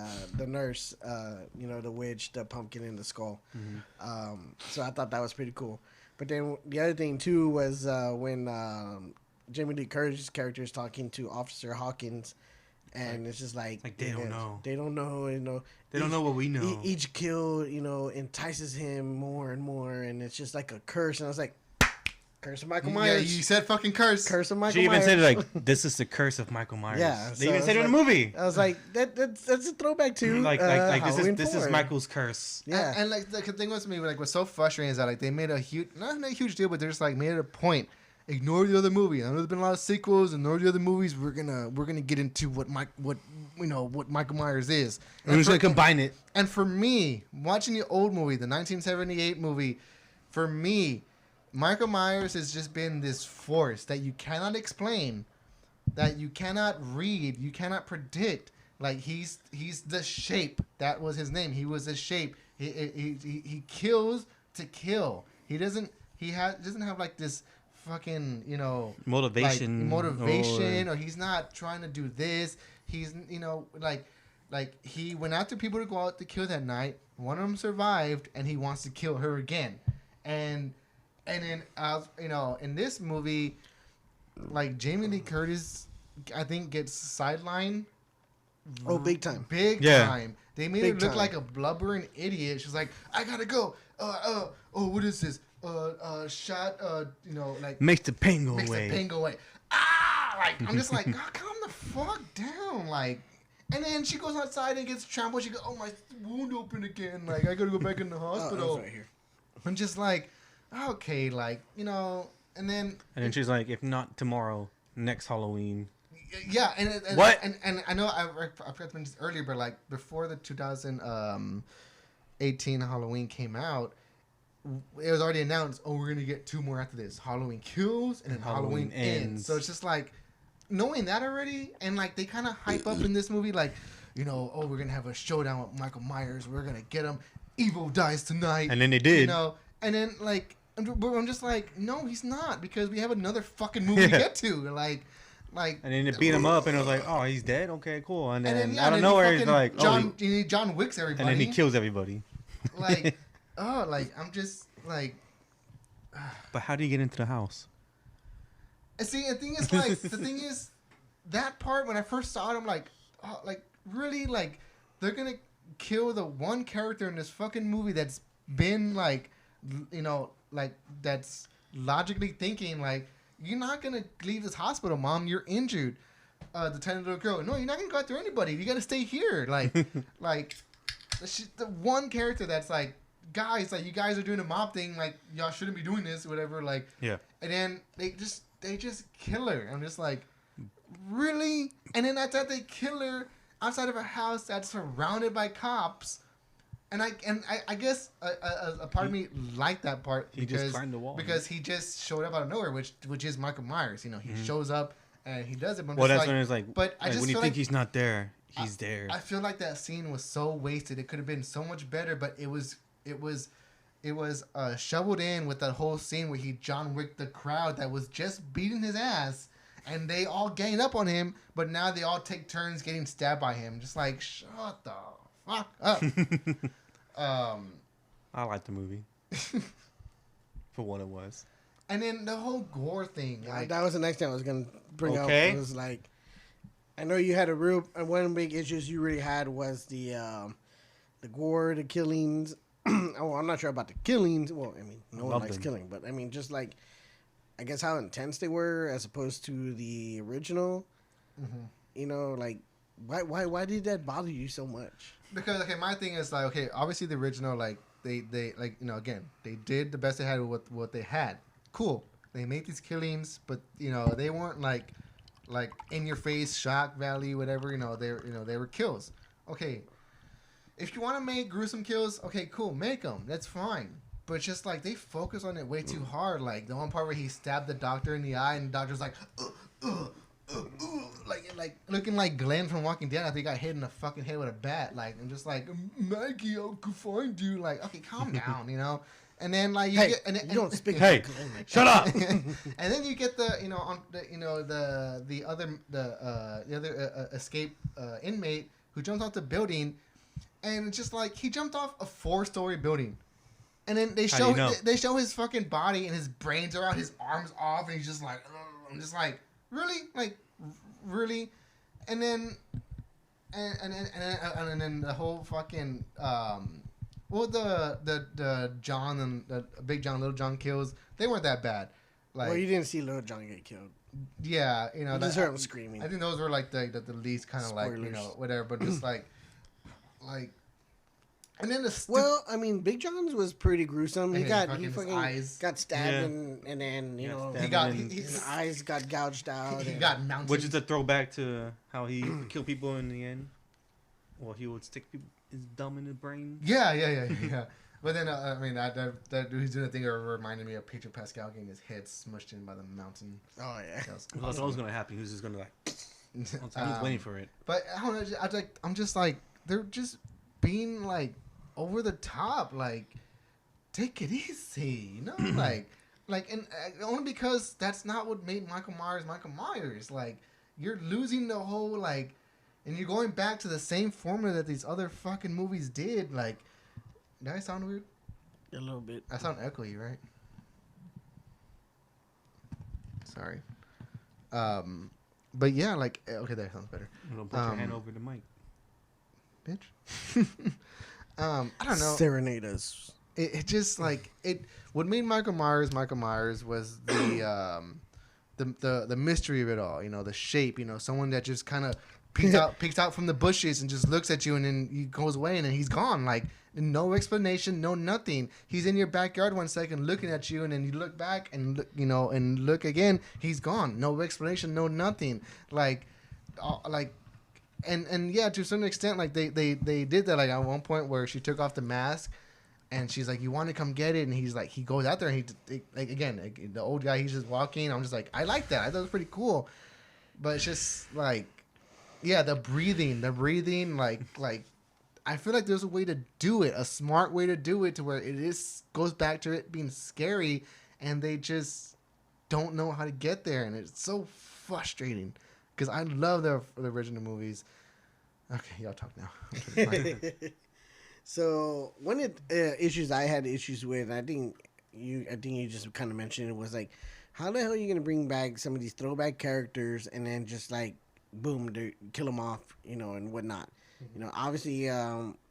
nurse, the witch, the pumpkin, and the skull. Mm-hmm. So I thought that was pretty cool. But then the other thing too was when Jamie Lee Curtis's character is talking to Officer Hawkins, and it's just like they don't know. They don't know, They don't know what we know. Each kill, entices him more and more, and it's just like a curse. And I was like, curse of Michael Myers. Yeah, you said fucking curse. Curse of Michael She Myers. even said it like, this is the curse of Michael Myers. Yeah. They even said it in the movie. I was like, that's a throwback to like this is Michael's curse. Yeah. And like the thing with me, like what's so frustrating is that like they made not a huge deal, but they're just like made it a point. Ignore the other movie. I know there's been a lot of sequels. Ignore the other movies. We're gonna get into what Michael Myers is. We're just gonna combine it. And for me, watching the old movie, the 1978 movie, for me, Michael Myers has just been this force that you cannot explain, that you cannot read, you cannot predict. Like he's the Shape. That was his name. He was the Shape. He kills to kill. He doesn't have like this fucking motivation or he's not trying to do this. He's like he went after people to go out to kill that night. One of them survived and he wants to kill her again. And then in this movie, like Jamie Lee Curtis I think gets sidelined. Oh, big time. Big time. They made her look like a blubbering idiot. She's like, I gotta go. What is this? Shot, like makes the pain go away. Makes the pain go away. Ah, like I'm just like, God, calm the fuck down, like. And then she goes outside and gets trampled. She goes, oh, my wound open again. Like I gotta go back in the hospital. Right here. I'm just like, okay, like and then. And then she's like, if not tomorrow, next Halloween. Yeah, and what? And I know I forgot to mention this earlier, but like before the 2018 Halloween came out. It was already announced, we're going to get 2 more after this. Halloween Kills and then Halloween Ends. So it's just like, knowing that already, and like they kind of hype up in this movie, like, we're going to have a showdown with Michael Myers. We're going to get him. Evil dies tonight. And then they did. And then like, I'm just like, no, he's not, because we have another fucking movie to get to. Like. And then they beat him up, and I was like, oh, he's dead? Okay, cool. And then I don't know where he's like, John Wicks everybody. And then he kills everybody. Like... Oh, like, I'm just, like... But how do you get into the house? See, the thing is, that part when I first saw it, I'm like, oh, like really, like they're gonna kill the one character in this fucking movie that's been like, like that's logically thinking like, you're not gonna leave this hospital, mom. You're injured. The tiny little girl. No, you're not gonna go after anybody. You gotta stay here. Like, like the one character that's like, guys, like you guys are doing a mob thing. Like y'all shouldn't be doing this, or whatever. Like, yeah. And then they just kill her. I'm just like, really? And then after that, they kill her outside of a house that's surrounded by cops. And I guess a part of me liked that part He just climbed the wall because he just showed up out of nowhere, which is Michael Myers. You know, he shows up and he does it. But well, that's when it's like, but I just when you feel think like he's not there, he's there. I feel like that scene was so wasted. It could have been so much better, but it was shoveled in with that whole scene where he John Wicked the crowd that was just beating his ass, and they all gang up on him, but now they all take turns getting stabbed by him. Just like, shut the fuck up. I like the movie for what it was. And then the whole gore thing. Like, that was the next thing I was gonna bring up. It was like, I know you had one of the big issues you really had was the gore, the killings. Oh, I'm not sure about the killings. Well, I mean, no one likes killing, but I mean, just like, I guess how intense they were as opposed to the original. Mm-hmm. You know, like, why did that bother you so much? Because my thing is like, obviously the original, like they like, again, they did the best they had with what they had. Cool. They made these killings, but they weren't like in your face shock value, whatever. They were kills. Okay. If you want to make gruesome kills, okay, cool, make them. That's fine. But just like they focus on it way too hard. Like the one part where he stabbed the doctor in the eye, and the doctor's like, like looking like Glenn from Walking Dead. I think he got hit in the fucking head with a bat. Like, I'm just like, Maggie, I'll find you. Like, okay, calm down, And then like you you don't speak. Hey, shut up. And then you get the other escape inmate who jumps off the building. And it's just like he jumped off a 4-story building, and then they show his fucking body and his brains are out, his arms off, and he's just like, I'm just like, really, and then and the whole fucking the John and the Big John, Little John kills, they weren't that bad. Like, well, you didn't see Little John get killed. Yeah, you just heard him screaming. I think those were like the least kind of like whatever, but just like. And then well, I mean, Big John's was pretty gruesome. He fucking eyes got stabbed, and then his eyes got gouged out. He got mounted. Which is a throwback to how he killed people in the end. Well, he would stick his thumb in the brain. Yeah. But then I mean that he's doing a thing that reminded me of Pedro Pascal getting his head smushed in by the mountain. Oh yeah, that's what was gonna happen. He was just gonna like. I was waiting for it. But I don't know. I'm just like. They're just being like over the top, like take it easy, like and only because that's not what made Michael Myers. Like you're losing the whole like, and you're going back to the same formula that these other fucking movies did. Like, did I sound weird? A little bit. I sound echoey, right? Sorry. But yeah, like okay, that sounds better. Don't put your hand over the mic. Bitch. I don't know. Serenade us. It just like it. What made Michael Myers was the mystery of it all. The shape. Someone that just kind of peeks out from the bushes and just looks at you, and then he goes away, and then he's gone. Like no explanation, no nothing. He's in your backyard one second looking at you, and then you look back and look, and look again. He's gone. No explanation, no nothing. And yeah, to some extent, like they did that. Like at one point where she took off the mask, and she's like, "You want to come get it?" And he's like, he goes out there, and the old guy, he's just walking. I'm just like, I like that. I thought it was pretty cool, but it's just like, yeah, the breathing, like I feel like there's a way to do it, a smart way to do it, to where goes back to it being scary, and they just don't know how to get there, and it's so frustrating. Because I love the original movies. Okay, y'all talk now. So one of the issues I had issues with, I think you just kind of mentioned it, was like, how the hell are you gonna bring back some of these throwback characters and then just like boom, they kill him off, and whatnot. Obviously,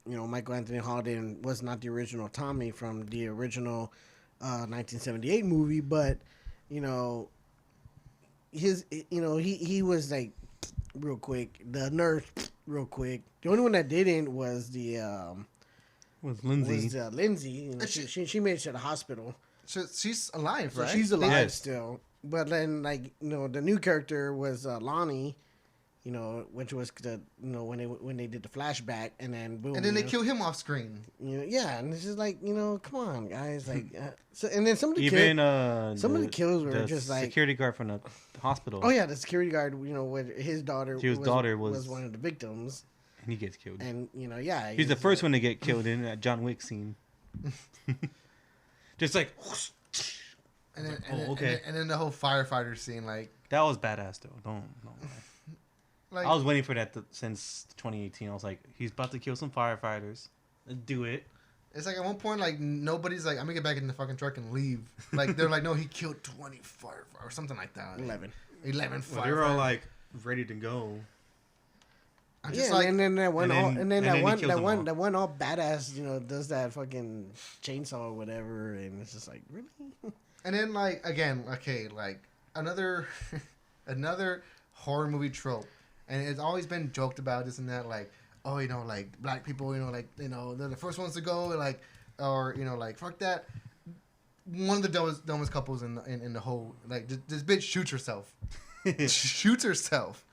Michael Anthony Hall was not the original Tommy from the original 1978 movie, but he was like real quick. The nurse, real quick. The only one that didn't was Lindsay. Lindsay. She made it to the hospital. So she's alive, So right? she's alive Yes. still. But then, the new character was Lonnie, which was when they did the flashback, and then boom. And then they kill him off screen. Yeah, and it's just like, come on, guys. Like, and then some of the kills were the just like security guard from the hospital. Oh yeah, the security guard. With his daughter. His daughter was one of the victims, and he gets killed. and yeah, He's the first one to get killed in that John Wick scene. Just like, And then, okay. and then the whole firefighter scene, like that was badass though. Don't lie. I was waiting for that since 2018. I was like, he's about to kill some firefighters. Let's do it. It's like at one point, like nobody's like, I'm gonna get back in the fucking truck and leave. Like they're like, no, he killed 20 firefighters or something like that. 11 firefighters. Well, they were all like ready to go. I'm just yeah, like, and then that one, that one all badass, does that fucking chainsaw or whatever, and it's just like, really? and then like again, okay, like another horror movie trope, and it's always been joked about this and that, like, oh, like black people, they're the first ones to go, like, or like fuck that. One of the dumbest couples in the whole, like, this bitch shoots herself. Shoots herself.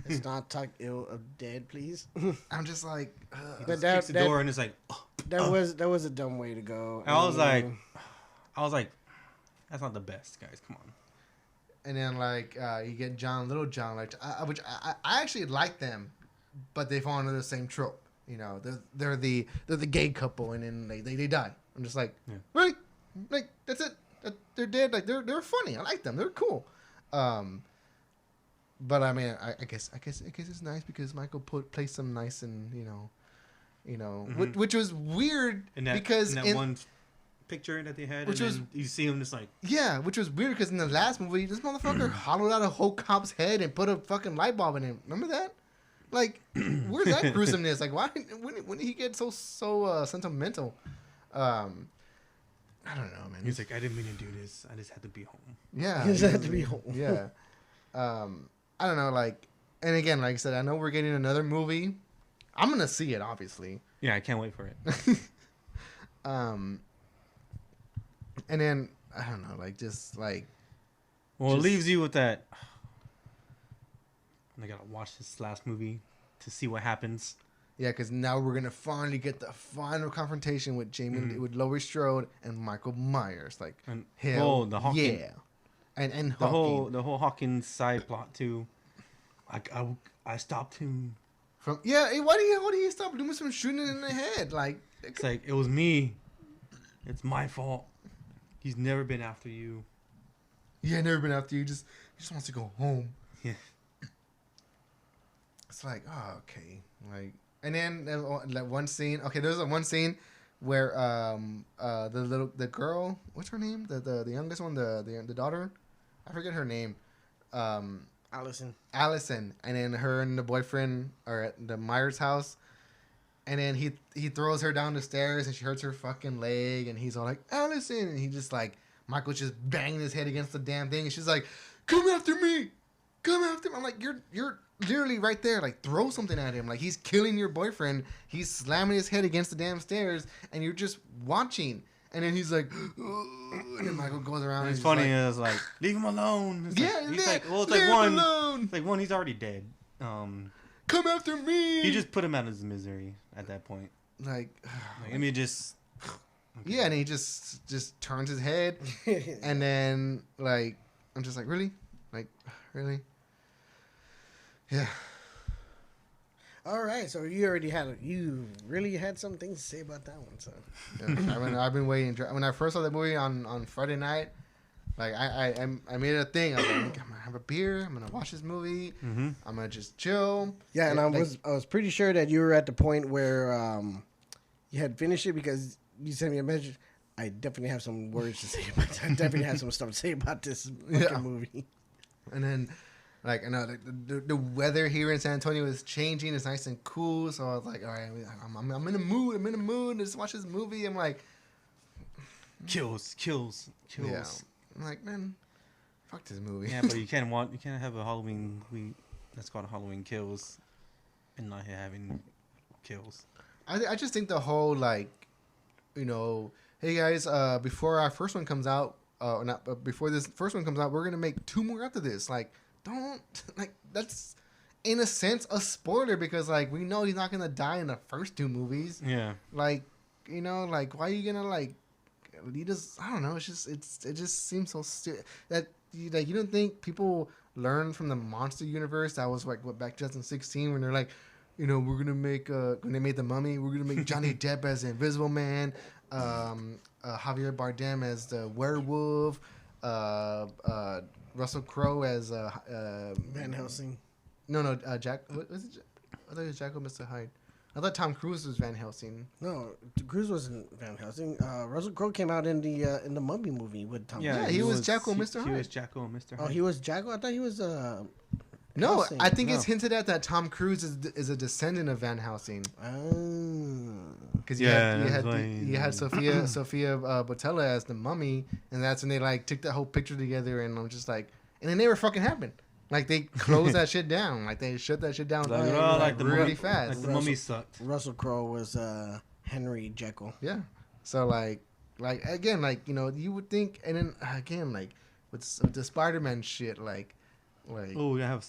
Let's not talk ill of dead, please. I'm just like, But Kicks the door and it's like, that was a dumb way to go. I was like, that's not the best, guys. Come on. and then like you get Little John, like which I actually like them, but they fall into the same trope. They're the gay couple, and then they die. I'm just like, really, like that's it. They're dead. Like they're funny. I like them. They're cool. But I mean, I guess it's nice because Michael placed them nice and Mm-hmm. which was weird because in that one picture that they had, which and was then you see him just like, which was weird because in the last movie, this motherfucker hollowed out a whole cop's head and put a fucking light bulb in him. Remember that? Like, where's that gruesomeness? Like, why? When did he get so sentimental? I don't know, man. he's like, I didn't mean to do this. I just had to be home. Yeah, He just had to be home. Yeah. I don't know, like, and again, like I said, I know we're getting another movie. I'm gonna see it, obviously. Yeah, I can't wait for it. And then I don't know, like, just like. Well, it leaves you with that. I gotta watch this last movie to see what happens. Yeah, because now we're gonna finally get the final confrontation with with Laurie Strode and Michael Myers. Like, And hell, the Hawkins, yeah, and the Hawking. whole Hawkins side plot too. I stopped him. Why do you stop doing some shooting in the head? Like, It's like, it was me. It's my fault. He's never been after you. yeah, never been after you. He just wants to go home. Yeah. It's like, oh, okay, like, and then that one scene. Okay, there's one scene where the girl, what's her name? The youngest one, the daughter, I forget her name. Allison, and then her and the boyfriend are at the Myers house, and then he throws her down the stairs and she hurts her fucking leg, and he's all like, Allison, and he just like, Michael's just banging his head against the damn thing, and she's like, come after me. I'm like, you're literally right there, like, throw something at him. Like, he's killing your boyfriend, he's slamming his head against the damn stairs, and you're just watching. And then he's like, and then Michael goes around. And it's he's funny. like, It's like, leave him alone. It's yeah, like, he's like, well, it's leave like him one. alone. It's like one. He's already dead. Come after me. He just put him out of his misery at that point. Like, Let me just. yeah, and he just turns his head, and then like, I'm just like, really, yeah. All right, so you really had some things to say about that one, so. Yeah, I've been waiting. When I first saw the movie on Friday night, like I made it a thing. I was like, I'm gonna have a beer. I'm gonna watch this movie. Mm-hmm. I'm gonna just chill. Yeah, and I was pretty sure that you were at the point where you had finished it because you sent me a message. I definitely have some words to say about that. I definitely have some stuff to say about this fucking movie. And then Like, I know the weather here in San Antonio is changing. It's nice and cool. So I was like, all right, I'm in the mood. I'm in the mood. Let's watch this movie. I'm like, Kills. yeah. I'm like, man, fuck this movie. Yeah, but you can't have a Halloween movie that's called Halloween Kills and not having kills. I just think the whole, like, you know, hey guys, before our first one comes out, before this first one comes out, we're gonna make 2 more after this. Like, don't, like, that's in a sense a spoiler because, like, we know he's not gonna die in the first 2 movies. Yeah. Like, you know, like, why are you gonna, like, you just, I don't know. It just seems so stupid that you don't think people learn from the monster universe that was like what back 2016 when they're like, you know, we're gonna make when they made the Mummy, we're gonna make Johnny Depp as the Invisible Man, Javier Bardem as the werewolf, Russell Crowe as Van Helsing. No, Jack. What was it? I thought it was Jackal Mr. Hyde. I thought Tom Cruise was Van Helsing. No, Cruise wasn't Van Helsing. Russell Crowe came out in the Mummy movie with Tom. Yeah, Cruise. he was Jackal Mr. Hyde. He was Jackal Mr. Hyde. Oh, he was Jackal. I thought he was. No, Helsing. I think it's No. hinted at that Tom Cruise is a descendant of Van Helsing. Because you had Sophia Botella as the Mummy, and that's when they like took that whole picture together, and I'm just like, and it never fucking happened. Like they closed that shit down, like they shut that shit down Like the really movie, fast. Like the Mummy sucked. Russell Crowe was Henry Jekyll. Yeah, so like again, like, you know, you would think, and then again, like with the Spider-Man shit, like Oh, I have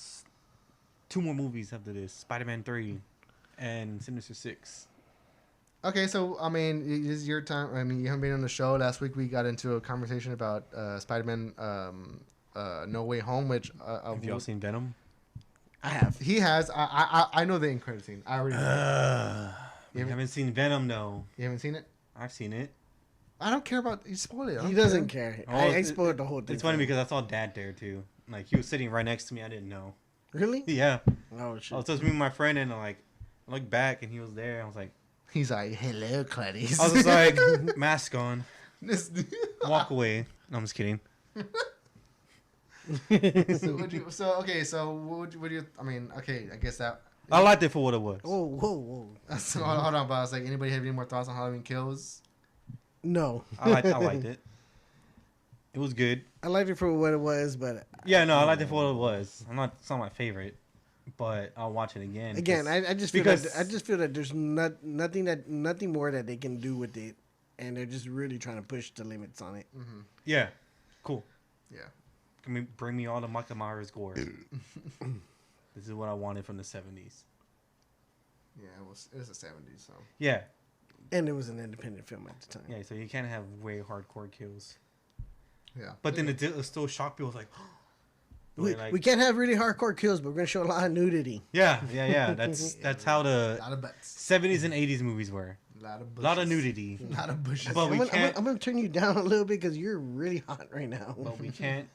2 more movies after this: Spider-Man 3 and Sinister 6. Okay, so I mean, this is your time. I mean, you haven't been on the show. Last week we got into a conversation about Spider-Man No Way Home, which Have y'all seen Venom? I have. he has. I know the end credit scene. I already know. You haven't seen Venom, though. You haven't seen it? I've seen it. I don't care about. You spoil it. I He don't doesn't care. Oh, I spoiled the whole thing. It's funny because I saw Dad there too. Like he was sitting right next to me. I didn't know. Really? Yeah. Oh I shit. was supposed to be with my friend, and I looked back, and he was there. I was like, He's like, hello, Clarice. I was just like, mask on, This- walk away. No, I'm just kidding. so what do you? I mean, okay, I guess that. I liked it for what it was. Whoa. So, hold on, boss. Like, anybody have any more thoughts on Halloween Kills? No. I liked it. It was good. I liked it for what it was, but Yeah, no, I liked it for what it was. It's not my favorite, but I'll watch it again. again, I just feel because- that I just feel that there's nothing more that they can do with it, and they're just really trying to push the limits on it. Mm-hmm. Yeah, cool. Yeah. Can we bring me all the Michael Myers gore? This is what I wanted from the 70s. Yeah, it was the 70s, so. Yeah, And it was an independent film at the time. yeah. So you can't have way hardcore kills. Yeah. But then it still shocked people. Like, We can't have really hardcore kills, but we're gonna show a lot of nudity. yeah. That's how A the lot of butts. 70s and 80s movies were. A lot of A bushes. lot of nudity. A lot of bushes. But I'm gonna turn you down a little bit because you're really hot right now. But we can't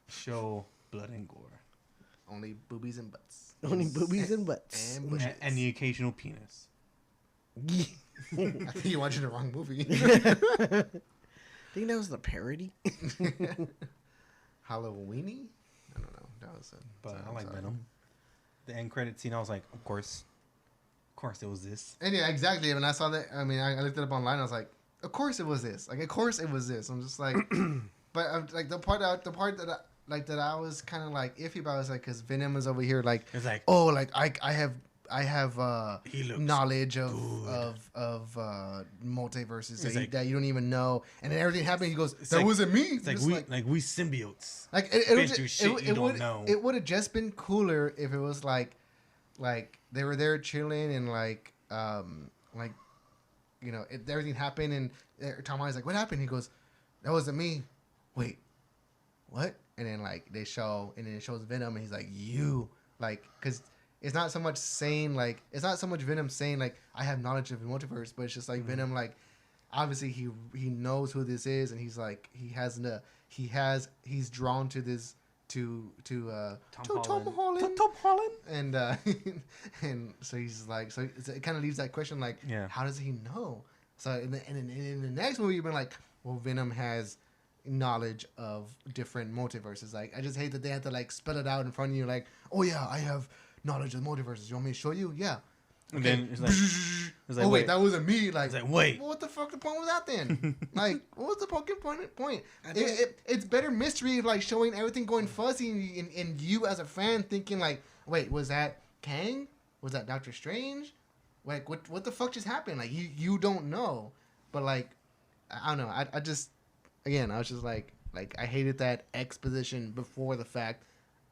show blood and gore. Only boobies and butts. Only boobies and butts. And bushes. And the occasional penis. I think you're watching the wrong movie. I think that was the parody. Halloweeny? I don't know. That was it. But I like Venom. The end credit scene, I was like, of course it was this. And yeah, exactly. When I saw that, I mean, I looked it up online. I was like, of course it was this. Like, of course it was this. I'm just like, but like the part that I was kind of like iffy about was like, because Venom is over here like, It's like, oh, like I have he looks knowledge of good. multiverses It's like- that you don't even know, and then everything happened. He goes, "That like- wasn't me." it's like Just we symbiotes. like been through shit you don't know. It would have just been cooler if it was like they were there chilling and like you know, everything happened and Tom Hardy's like, "What happened?" He goes, "That wasn't me." Wait, what? And then like they show, and then it shows Venom, and he's like, "You," like, because it's not so much saying like, it's not so much Venom saying like, "I have knowledge of the multiverse," but it's just like Venom, like, obviously he knows who this is, and he's like, he's drawn to this to Tom Holland. Tom Holland. And and so he's like, so it kind of leaves that question like, Yeah. how does he know? So in the next movie, you've been like, well, Venom has knowledge of different multiverses. Like, I just hate that they had to like spell it out in front of you. Like, oh yeah, I have knowledge of multiverses. You want me to show you? Yeah. And then it's like oh wait, that wasn't me. Like, wait, what the fuck? The point was that then? Like, what was the fucking point? It's better mystery of like showing everything going fuzzy, and you as a fan thinking like, wait, was that Kang? Was that Doctor Strange? Like, what the fuck just happened? Like, you don't know, but like, I don't know. I just, again, I was just like I hated that exposition before the fact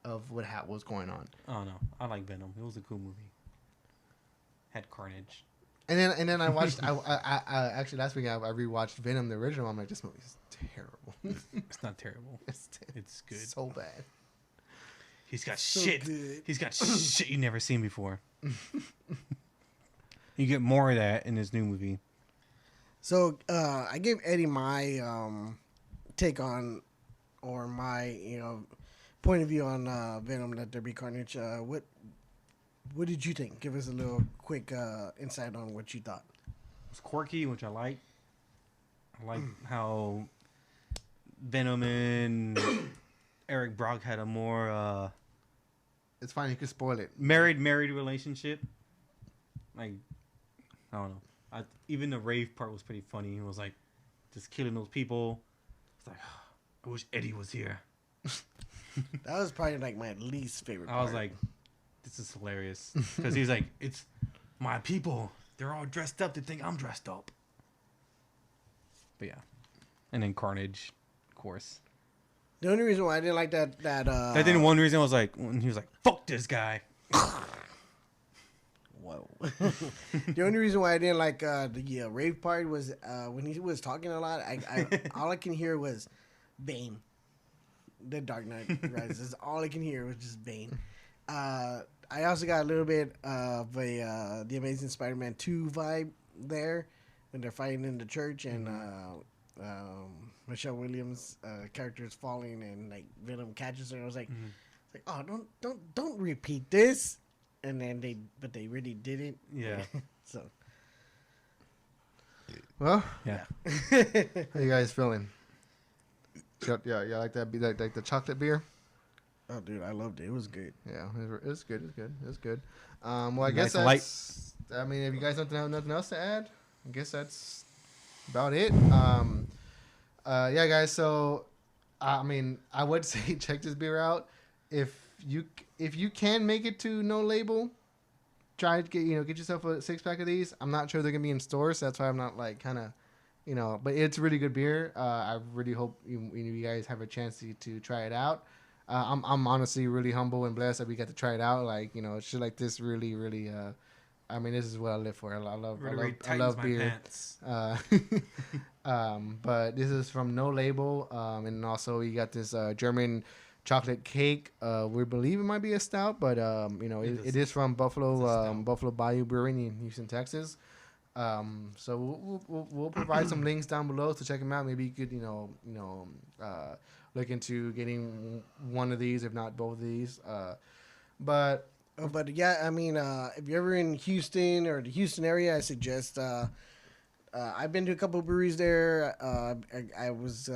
of what was going on. Oh no, I like Venom. It was a cool movie. Had Carnage. And then I watched. I actually last week I rewatched Venom the original. I'm like, this movie is terrible. It's not terrible. It's good. So bad. He's got So shit. good. He's got shit you never seen before. You get more of that in this new movie. So I gave Eddie my take on, or my point of view on Venom Let There Be Carnage. What did you think? Give us a little quick insight on what you thought. It's quirky, which I like. I like how Venom and Eric Brock had a more It's fine. You can spoil it. married relationship. Like, I don't know. Even the rave part was pretty funny. It was like just killing those people. It's like, I wish Eddie was here. That was probably like my least favorite part. I was like, this is hilarious. Because he's like, it's my people. They're all dressed up. They think I'm dressed up. But yeah. And then Carnage, of course. The only reason why I didn't like that That didn't one reason was like, when he was like, fuck this guy. Whoa. The only reason why I didn't like the rave part was when he was talking a lot. I all I can hear was Bane. The Dark Knight Rises. All I can hear was just Bane. I also got a little bit of a The Amazing Spider-Man 2 vibe there when they're fighting in the church and Michelle Williams' character is falling and like Venom catches her. I was like, oh, don't repeat this. And then they really didn't. Yeah. So. Well, Yeah. how you guys feeling? Yeah, like that. Like the chocolate beer. Oh, dude, I loved it. It was good. Yeah, it's good. It's good. Well, I Nice guess light. that's. I mean, if you guys don't have nothing else to add, I guess that's about it. Yeah, guys. So, I mean, I would say check this beer out. If you can make it to no label, try to get yourself a 6-pack of these. I'm not sure they're gonna be in stores, so that's why I'm not like kind of. But it's really good beer. I really hope you guys have a chance to try it out. I'm honestly really humble and blessed that we got to try it out. Like, shit like this really, really. I mean, this is what I live for. I love beer. But this is from No Label, and also we got this German chocolate cake. We believe it might be a stout, but it is from Buffalo Bayou Brewing in Houston, Texas. So we'll provide some links down below to check them out. Maybe you could look into getting one of these, if not both of these. But yeah, I mean, if you're ever in Houston or the Houston area, I suggest. I've been to a couple of breweries there. I was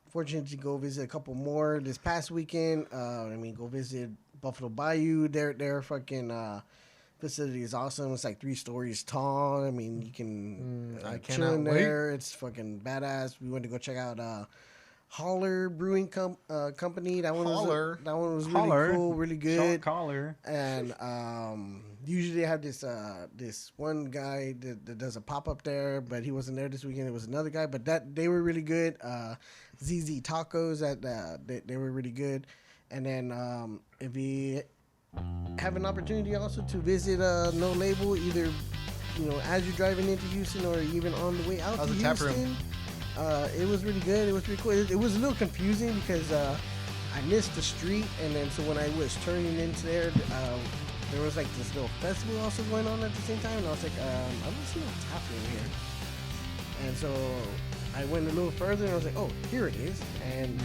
fortunate to go visit a couple more this past weekend. Go visit Buffalo Bayou. Their fucking facility is awesome. It's like 3 stories tall. I mean, you can chill in there. Wait. It's fucking badass. We went to go check out Holler Brewing Company. That one was really cool, really good. Collar. And usually they have this one guy that does a pop up there, but he wasn't there this weekend. It was another guy, but they were really good. ZZ Tacos they were really good. And then if you have an opportunity also to visit No Label, either as you're driving into Houston or even on the way out to Houston. It was really good. It was pretty cool. It was a little confusing because I missed the street, and then so when I was turning into there was like this little festival also going on at the same time, and I was like, I'm just seeing what's happening here. And so I went a little further, and I was like, oh, here it is, and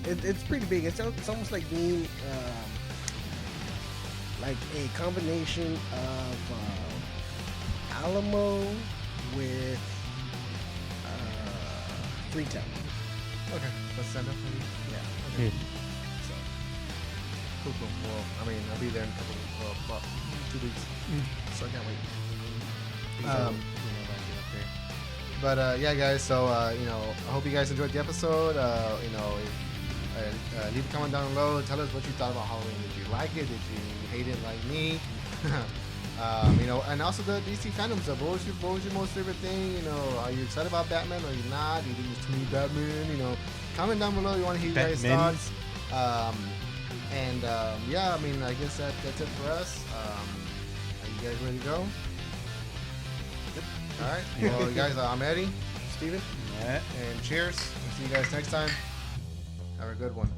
it's pretty big. It's almost like being like a combination of Alamo with Freetown. Okay, let's send it. Maybe. Yeah. Okay. So, cool. Well, I mean, I'll be there in a couple of, about 2 weeks. So I can't wait. But yeah, guys. So you know, I hope you guys enjoyed the episode. You know, leave a comment down below. Tell us what you thought about Halloween. Did you like it? Did you hate it like me? You know, and also the DC fandom stuff. What was your most favorite thing? You know, are you excited about Batman? Or are you not? Do you think it's too many Batman? You know, comment down below. You want to hear you guys' thoughts. Yeah, I mean, I guess that's it for us. Are you guys ready to go? Yep. All right. Well, you guys, I'm Eddie, Steven, and cheers. We'll see you guys next time. Have a good one.